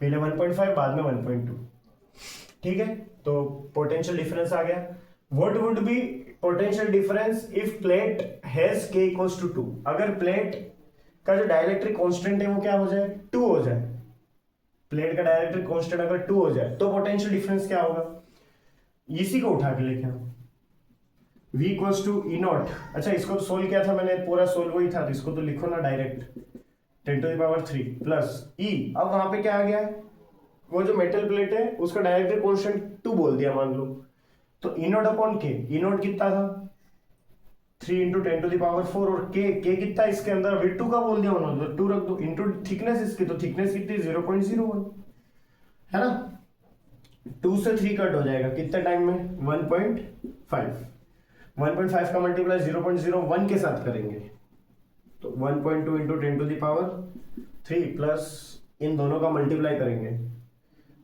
पहले 1.5 बाद में 1.2, ठीक है, तो पोटेंशियल डिफरेंस आ गया। What would be potential difference if plate has k equals to 2, अगर प्लेट का जो डाइलेक्ट्रिक कांस्टेंट है वो क्या हो जाए 2 हो जाए, प्लेट का डाइलेक्ट्रिक कांस्टेंट अगर 2 हो जाए तो पोटेंशियल डिफरेंस क्या होगा, इसी को उठा के लेके आओ, v equals to E naught, अच्छा इसको तो सोल्व किया था मैंने, पूरा सोल्व वही था, तो इसको तो लिखो ना डायरेक्ट 10⁻³ प्लस e, अब वहां पे क्या आ गया, वो जो मेटल प्लेट है उसका डाइलेक्ट्रिक कांस्टेंट 2 बोल दिया मान लो, तो ई नॉट अपॉन के, ई नॉट कितना था 3 इंटू 10⁻⁴, और के कितना इसके अंदर, अभी 2 का बोल दिया उन्होंने, तो 2 रख दो, इंटू थिकनेस इसकी, तो थिकनेस कितनी 0.01, है ना, 2 से 3 कट हो जाएगा कितने टाइम में 1.5, 1.5 का मल्टीप्लाई 0.01 के साथ करेंगे, तो 1.2 इंटू 10⁻³ प्लस इन दोनों का मल्टीप्लाई करेंगे,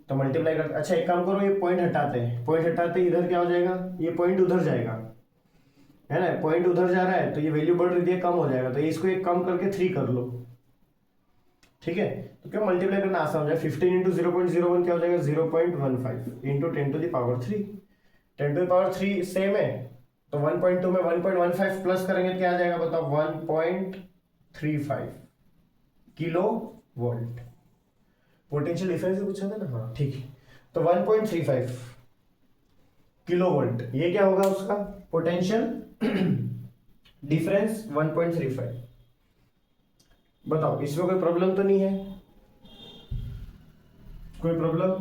तो मल्टीप्लाई कर, अच्छा एक काम करो, ये पॉइंट हटाते हैं, पॉइंट हटाते इधर क्या हो जाएगा, ये पॉइंट उधर जाएगा, है ना, पॉइंट उधर जा रहा है तो ये वैल्यू बढ़ रही है, कम हो जाएगा, तो इसको एक कम करके 3 कर लो, ठीक है, तो क्या मल्टीप्लाई करना आसान हो जाए, 15 इंटू 0.01 क्या हो जाएगा 0.15 इंटू 10⁻³ 10⁻³ सेम है, तो 1.2 में 1.15 प्लस करेंगे तो क्या आ जाएगा बताओ 1.35 किलो वोल्ट, पोटेंशियल डिफरेंस से पूछा था ना, हाँ ठीक है, तो 1.35 किलो वोल्ट, ये क्या होगा उसका पोटेंशियल डिफरेंस 1.35, बताओ इसमें कोई प्रॉब्लम तो नहीं है, कोई प्रॉब्लम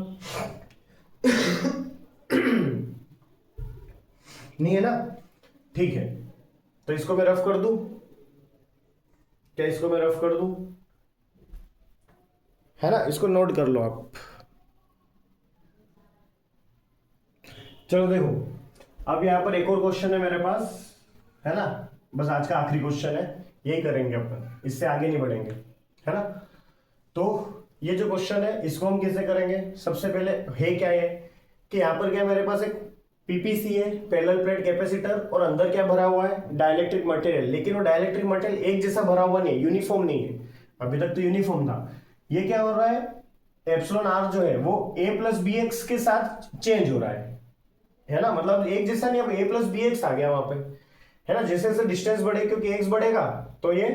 नहीं है ना, ठीक है, तो इसको मैं रफ कर दूं, क्या इसको मैं रफ कर दूं? है ना, इसको नोट कर लो आप। चलो देखो, अब यहाँ पर एक और क्वेश्चन है मेरे पास, है ना, बस आज का आखिरी क्वेश्चन है, यही करेंगे अपन, इससे आगे नहीं बढ़ेंगे, है ना। तो ये जो क्वेश्चन है इसको हम कैसे करेंगे, सबसे पहले है क्या है कि यहाँ पर क्या मेरे पास एक पीपीसी है, पैरेलल प्लेट कैपेसिटर, और अंदर क्या भरा हुआ है, डाइलेक्ट्रिक मटेरियल। लेकिन वो डाइलेक्ट्रिक मटेरियल एक जैसा भरा हुआ नहीं है, यूनिफॉर्म नहीं है। अभी तक तो यूनिफॉर्म था, ये क्या हो रहा है, एप्सिलॉन आर जो है वो ए प्लस बी एक्स के साथ चेंज हो रहा है ना, मतलब एक जैसा नहीं, अब ए प्लस बी एक्स आ गया वहां पे, है ना। जैसे जैसे डिस्टेंस बढ़े, क्योंकि एक्स बढ़ेगा तो ये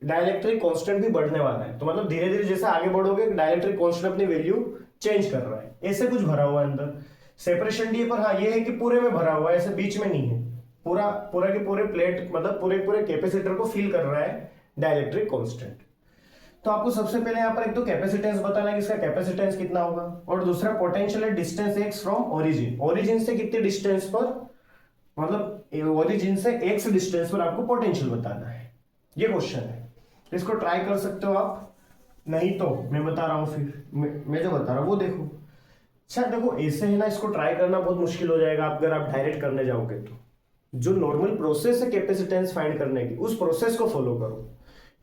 डाइलेक्ट्रिक कांस्टेंट भी बढ़ने वाला है, तो मतलब धीरे धीरे जैसे आगे बढ़ोगे डाइलेक्ट्रिक कांस्टेंट अपनी वैल्यू चेंज कर रहा है। ऐसे कुछ भरा हुआ है अंदर, सेपरेशन डी पर, हाँ ये है कि पूरे में भरा हुआ है, ऐसे बीच में नहीं है, पूरा पूरा के पूरे प्लेट मतलब पूरे पूरे कैपेसिटर को फिल कर रहा है डाइलेक्ट्रिक कांस्टेंट। तो आपको सबसे पहले यहाँ पर एक तो कैपेसिटेंस बताना है कि इसका कैपेसिटेंस कितना होगा, और दूसरा पोटेंशियल है distance x from origin, origin से कितने डिस्टेंस पर, मतलब ओरिजिन से एक्स डिस्टेंस पर आपको पोटेंशियल बताना है। ये क्वेश्चन है, इसको ट्राई कर सकते हो आप, नहीं तो मैं बता रहा हूं, फिर मैं जो बता रहा हूं वो देखो। अच्छा देखो, ऐसे है ना, इसको ट्राई करना बहुत मुश्किल हो जाएगा अगर आप डायरेक्ट करने जाओगे तो। जो नॉर्मल प्रोसेस है कैपेसिटेंस फाइंड करने की, उस प्रोसेस को फॉलो करो।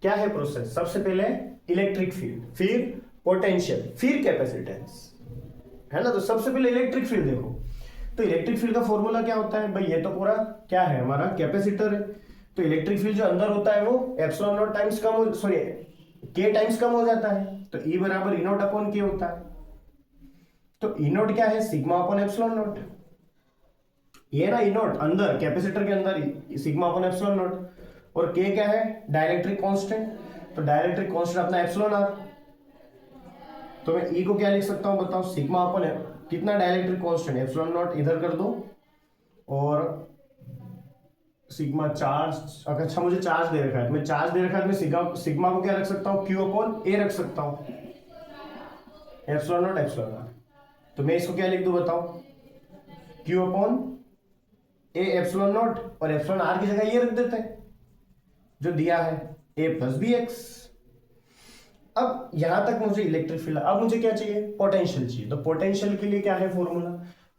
क्या है प्रोसेस, सबसे पहले इलेक्ट्रिक फील्ड, फिर पोटेंशियल, फिर कैपेसिटेंस, है ना। तो सबसे पहले इलेक्ट्रिक फील्ड देखो, तो इलेक्ट्रिक फील्ड का फॉर्मूला क्या होता है भाई, ये तो पूरा क्या है हमारा कैपेसिटर है, तो इलेक्ट्रिक फील्ड जो अंदर होता है वो एप्सिलॉन नॉट टाइम्स कम हो, सॉरी के टाइम्स कम हो जाता है, तो ई बराबर ई नॉट अपॉन के होता है। तो ई नॉट क्या है, सिग्मा अपॉन एप्सिलॉन नॉट, ये ना ई नॉट अंदर कैपेसिटर के अंदर सिग्मा अपॉन एप्सिलॉन नॉट, और के क्या है, डाइलेक्ट्रिक कांस्टेंट, तो डाइलेक्ट्रिक कांस्टेंट अपना एप्सिलॉन आर। तो मैं ई को क्या लिख सकता हूं बताओ, सिग्मा अपॉन कितना डाइलेक्ट्रिक कांस्टेंट एप्सिलॉन नॉट, इधर कर दो, और सिग्मा चार्ज, अच्छा मुझे चार्ज दे रखा है, मैं चार्ज दे रखा है, मैं सिग्मा को क्या रख सकता हूँ, क्यू अपॉन ए रख सकता हूँ, एप्सिलॉन नॉट एप्सिलॉन आर। तो मैं इसको क्या लिख दूं बताओ, क्यू अपॉन ए एप्सिलॉन नॉट, और एप्सिलॉन आर की जगह ये रख देते हैं जो दिया है, ए प्लस बी एक्स। अब यहां तक मुझे इलेक्ट्रिक फील्ड, अब मुझे क्या चाहिए, पोटेंशियल चाहिए। तो पोटेंशियल के लिए क्या है फॉर्मूला,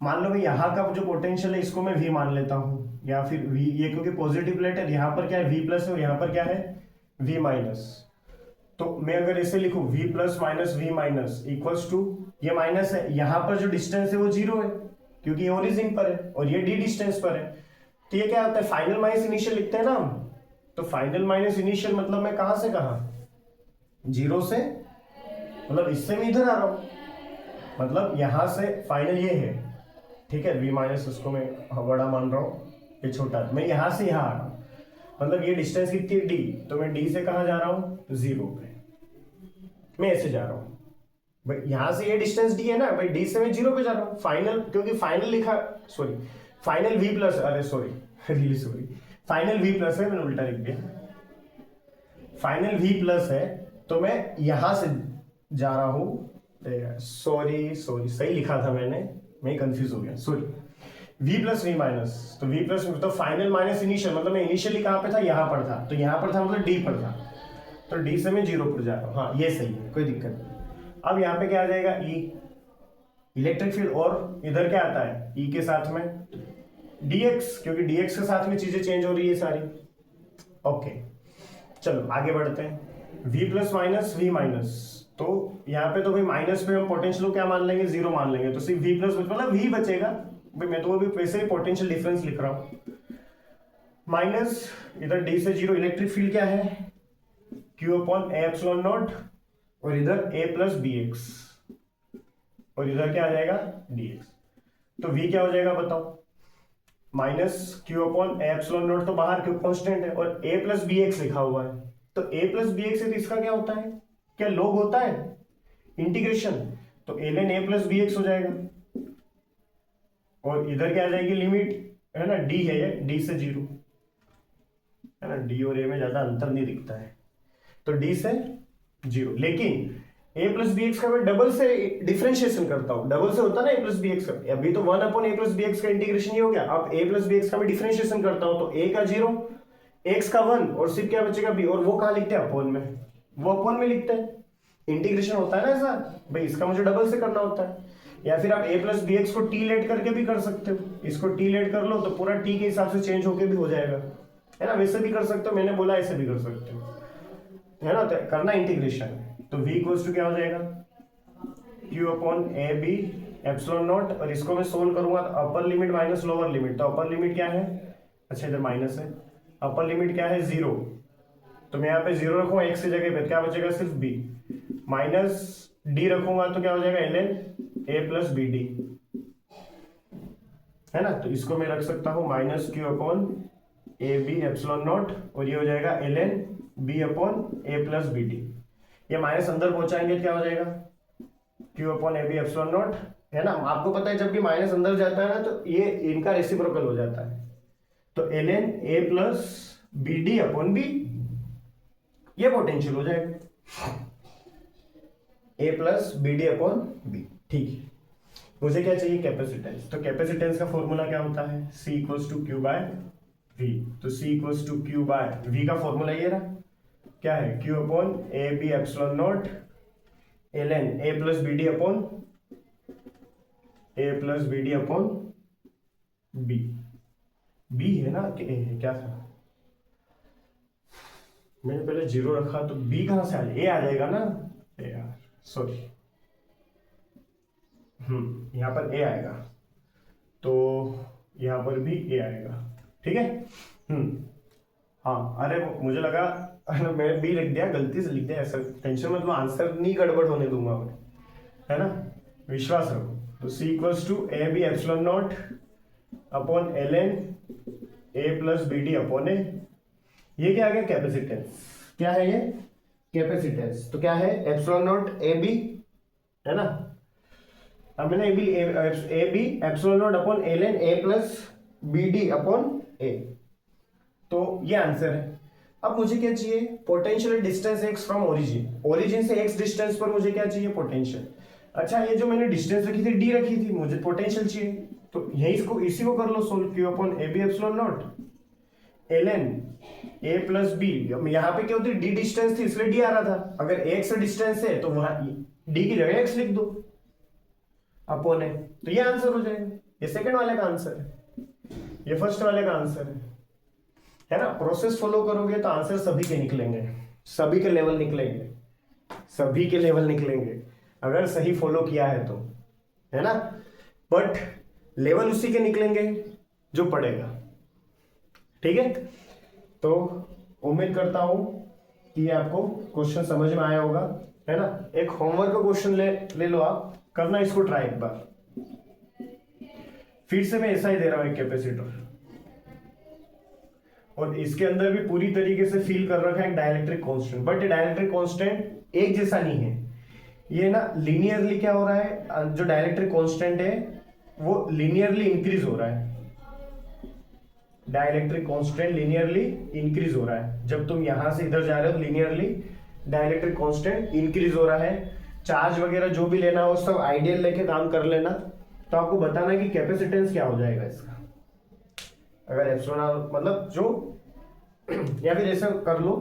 मान लो भाई यहाँ का जो पोटेंशियल है इसको मैं v मान लेता हूँ, या फिर v, ये क्योंकि पॉजिटिव प्लेट है, यहाँ पर क्या है v प्लस है और यहाँ पर क्या है v माइनस। तो मैं अगर इसे लिखूं v plus minus v minus equals to, ये माइनस है, यहाँ पर जो डिस्टेंस है वो जीरो है क्योंकि ये ओरिजिन पर है और ये d डिस्टेंस पर है। तो ये क्या होता है, फाइनल माइनस इनिशियल लिखते हैं ना हम, तो फाइनल माइनस इनिशियल मतलब मैं कहां से कहां, जीरो से, मतलब इससे मैं इधर आ रहा हूं, मतलब यहां से फाइनल ये है, ठीक है, v माइनस उसको मैं बड़ा मान रहा हूँ, ये छोटा, मैं यहां से यहां आ रहा हूँ, मतलब ये डिस्टेंस कितनी है d, तो मैं d से कहां जा रहा हूँ, जीरो पे, मैं ऐसे जा रहा हूँ भाई, यहां से ये डिस्टेंस d है ना भाई, d से मैं जीरो पे जा रहा हूँ फाइनल, क्योंकि फाइनल लिखा, सॉरी फाइनल v प्लस, अरे sorry really sorry, final v plus है, मैंने उल्टा लिख दिया, फाइनल v प्लस है, तो मैं यहां से जा रहा हूं, सॉरी सॉरी सही लिखा था मैंने, मैं कंफ्यूज हो गया, sorry, v plus v minus, तो v प्लस तो फाइनल माइनस इनिशियल, मतलब मैं इनिशियली कहां पे था, यहां पर था, तो यहां पर था मतलब d पर था, तो d से मैं जीरो पर जा रहा हूं, हाँ ये सही है, कोई दिक्कत नहीं। अब यहाँ पे क्या आ जाएगा, e इलेक्ट्रिक फील्ड, और इधर क्या आता है e के साथ में dx, क्योंकि dx के साथ में चीजें चेंज हो रही है सारी। ओके चलो आगे बढ़ते हैं, v plus minus v minus, तो यहाँ पे तो भाई माइनस पे हम पोटेंशियल को क्या मान लेंगे, जीरो मान लेंगे, तो सिर्फ v प्लस मतलब v बचेगा भाई, मैं तो अभी वैसे ही पोटेंशियल डिफरेंस लिख रहा हूँ, माइनस इधर d से जीरो, इलेक्ट्रिक फील्ड क्या है, q अपॉन ए एप्सिलॉन नॉट, और इधर a प्लस बी एक्स, और इधर क्या आ जाएगा dx, तो v क्या हो जाएगा बताओ, minus Q upon epsilon not, तो बाहर क्यू कांस्टेंट है, और a प्लस बी एक्स लिखा हुआ है, तो a प्लस बी एक्स है, तो इसका क्या होता है, क्या लॉग होता है, इंटीग्रेशन, तो ln a plus B X हो जाएगा, और इधर क्या आ जाएगी लिमिट, है ना d है ये, d से जीरो, है ना, d और a में ज्यादा अंतर नहीं दिखता है, तो d से जीरो, लेकिन a प्लस बी एक्स का मैं डबल से डिफरेंशिएशन करता हूं, डबल से होता है ना a प्लस बी एक्स का, अभी तो one upon a plus B X का इंटीग्रेशन ही हो गया, अब a प्लस बी एक्स का मैं डिफरेंशिएशन करता हूं, तो a का जीरो, एक्स का 1 और सिर्फ क्या बचेगा b, और वो कहाँ लिखते हैं अपोन में, वो अपोन में लिखते हैं। इंटीग्रेशन होता है ना ऐसा भाई, इसका मुझे डबल से करना होता है। या फिर आप a प्लस बी एक्स को टी लेट करके भी कर सकते हो, इसको टी लेट कर लो तो पूरा टी के हिसाब से चेंज होके भी हो जाएगा, है ना। वैसे भी कर सकते हो, मैंने बोला ऐसे भी कर सकते हो, है ना। तो करना इंटीग्रेशन, तो v इक्वल्स टू क्या हो जाएगा, q upon A B epsilon naught, और इसको मैं सोल्व करूंगा तो upper limit minus lower limit, तो अपर लिमिट क्या है, अच्छा इधर माइनस है, अपर लिमिट क्या है 0, तो मैं यहाँ पे 0 रखूंगा x की जगह पे, क्या बचेगा सिर्फ b, माइनस d रखूंगा तो क्या हो जाएगा ln a plus B D, है ना। तो इसको मैं रख सकता हूँ minus q upon A B epsilon naught, और ये हो जाएगा ln b upon a plus B D. ये माइनस अंदर पहुंचाएंगे तो क्या हो जाएगा q upon A B epsilon naught, है ना। आपको पता है जब भी माइनस अंदर जाता है ना तो ये इनका रेसिप्रोकल हो जाता है, तो ln a plus B D upon B, ये पोटेंशियल हो जाएगा a plus B D upon B. ठीक है, मुझे क्या चाहिए कैपेसिटेंस, तो कैपेसिटेंस का फॉर्मूला क्या होता है, c equals to Q by V, तो c equals to Q by V का फॉर्मूला ये रहा, क्या है q upon A B epsilon naught ln a plus B D upon a plus B D upon B, B है ना कि a है, क्या था मैंने पहले 0 रखा तो b कहां से आ जाएगा, a आ जाएगा ना, यार सॉरी, यहां पर a आएगा तो यहां पर भी a आएगा, ठीक है। हाँ अरे मुझे लगा मैं b लिख दिया, गलती से लिख दिया, ऐसा टेंशन मत लो, आंसर नहीं गड़बड़ होने दूंगा मैं, है ना, विश्वास रखो। तो c equals to A B epsilon naught upon ln a plus B D upon A, ये क्या आ गया कैपेसिटेंस, क्या है ये कैपेसिटेंस, तो क्या है एप्सिलॉन नॉट ए बी, है ना। अब मैंने A B epsilon naught upon ln a plus B D upon A, तो ये आंसर है। अब मुझे क्या चाहिए, potential distance x from origin, origin से x डिस्टेंस पर मुझे क्या चाहिए पोटेंशियल। अच्छा ये जो मैंने डिस्टेंस रखी थी d रखी थी, मुझे पोटेंशियल चाहिए, तो यही इसको इसी को कर लो solve, q upon A B epsilon naught ln a plus B, यहाँ पे क्या होती है d डिस्टेंस थी इसलिए d आ रहा था, अगर x डिस्टेंस है तो वहां d की जगह x लिख दो अपॉन है, तो ये आंसर हो जाएगा। ये सेकंड वाले का आंसर है, ये फर्स्ट वाले का आंसर है ना। प्रोसेस फॉलो करोगे तो आंसर सभी के निकलेंगे, सभी के लेवल निकलेंगे, सभी के लेवल निकलेंगे अगर सही फॉलो किया है तो, है ना। बट लेवल उसी के निकलेंगे जो पढ़ेगा, ठीक है। तो उम्मीद करता हूं कि आपको क्वेश्चन समझ में आया होगा, है ना। एक होमवर्क का क्वेश्चन ले लो, आप करना इसको ट्राई एक बार, फिर से मैं ऐसा ही दे रहा हूं एक कैपेसिटर, और इसके अंदर भी पूरी तरीके से फील कर रखा है एक डाइलेक्ट्रिक कांस्टेंट, बट ये डाइलेक्ट्रिक कांस्टेंट एक जैसा नहीं है, ये ना लीनियरली क्या हो रहा है, जो डाइलेक्ट्रिक कांस्टेंट है वो लीनियरली इंक्रीज हो रहा है, डाइलेक्ट्रिक कांस्टेंट लीनियरली इंक्रीज हो रहा है, जब तुम यहां से इधर जा रहे हो लीनियरली डाइलेक्ट्रिक कांस्टेंट इंक्रीज हो रहा है। चार्ज वगैरह जो भी लेना हो सब आइडियल लेके काम कर लेना, तो आपको बताना है कि कैपेसिटेंस क्या हो जाएगा इसका, अगर एप्सिलॉन मतलब जो या फिर ऐसा कर लो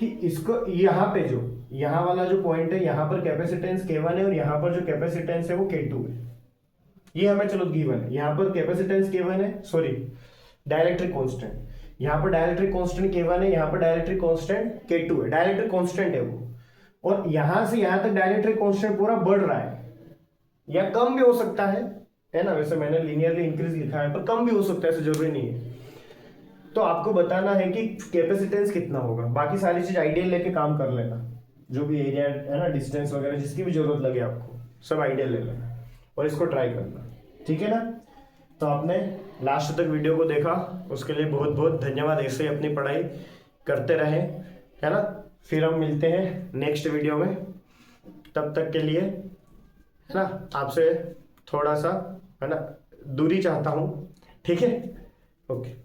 कि इसको यहाँ पे जो यहाँ वाला जो पॉइंट है यहाँ पर कैपेसिटेंस K1 है और यहाँ पर जो कैपेसिटेंस है वो K2 है, ये हमें चलो गिवन है। यहाँ पर कैपेसिटेंस K1 है, सॉरी डाइलेक्ट्रिक कांस्टेंट, यहाँ पर डाइलेक्ट्रिक कांस्टेंट K1 है, यहाँ पर डाइलेक्ट्रिक कांस्टेंट K2 है, डाइलेक्ट्रिक कांस्टेंट है वो, और यहां से यहां तक डाइलेक्ट्रिक कांस्टेंट पूरा बढ़ रहा है या कम भी हो सकता है ना। वैसे मैंने लीनियरली इंक्रीज लिखा है पर कम भी हो सकता है, ऐसा जरूरी नहीं है। तो आपको बताना है कि कैपेसिटेंस कितना होगा, बाकी सारी चीज आइडियल लेके काम कर लेना, जो भी एरिया है ना, डिस्टेंस वगैरह जिसकी भी जरूरत लगे आपको सब आइडियल ले लेना और इसको ट्राई करना, ठीक है ना। तो आपने लास्ट तक वीडियो को देखा उसके लिए बहुत बहुत धन्यवाद, ऐसे ही अपनी पढ़ाई करते रहे, है ना। फिर हम मिलते हैं नेक्स्ट वीडियो में, तब तक के लिए, है ना, आपसे थोड़ा सा, है ना, दूरी चाहता हूँ, ठीक है, ओके।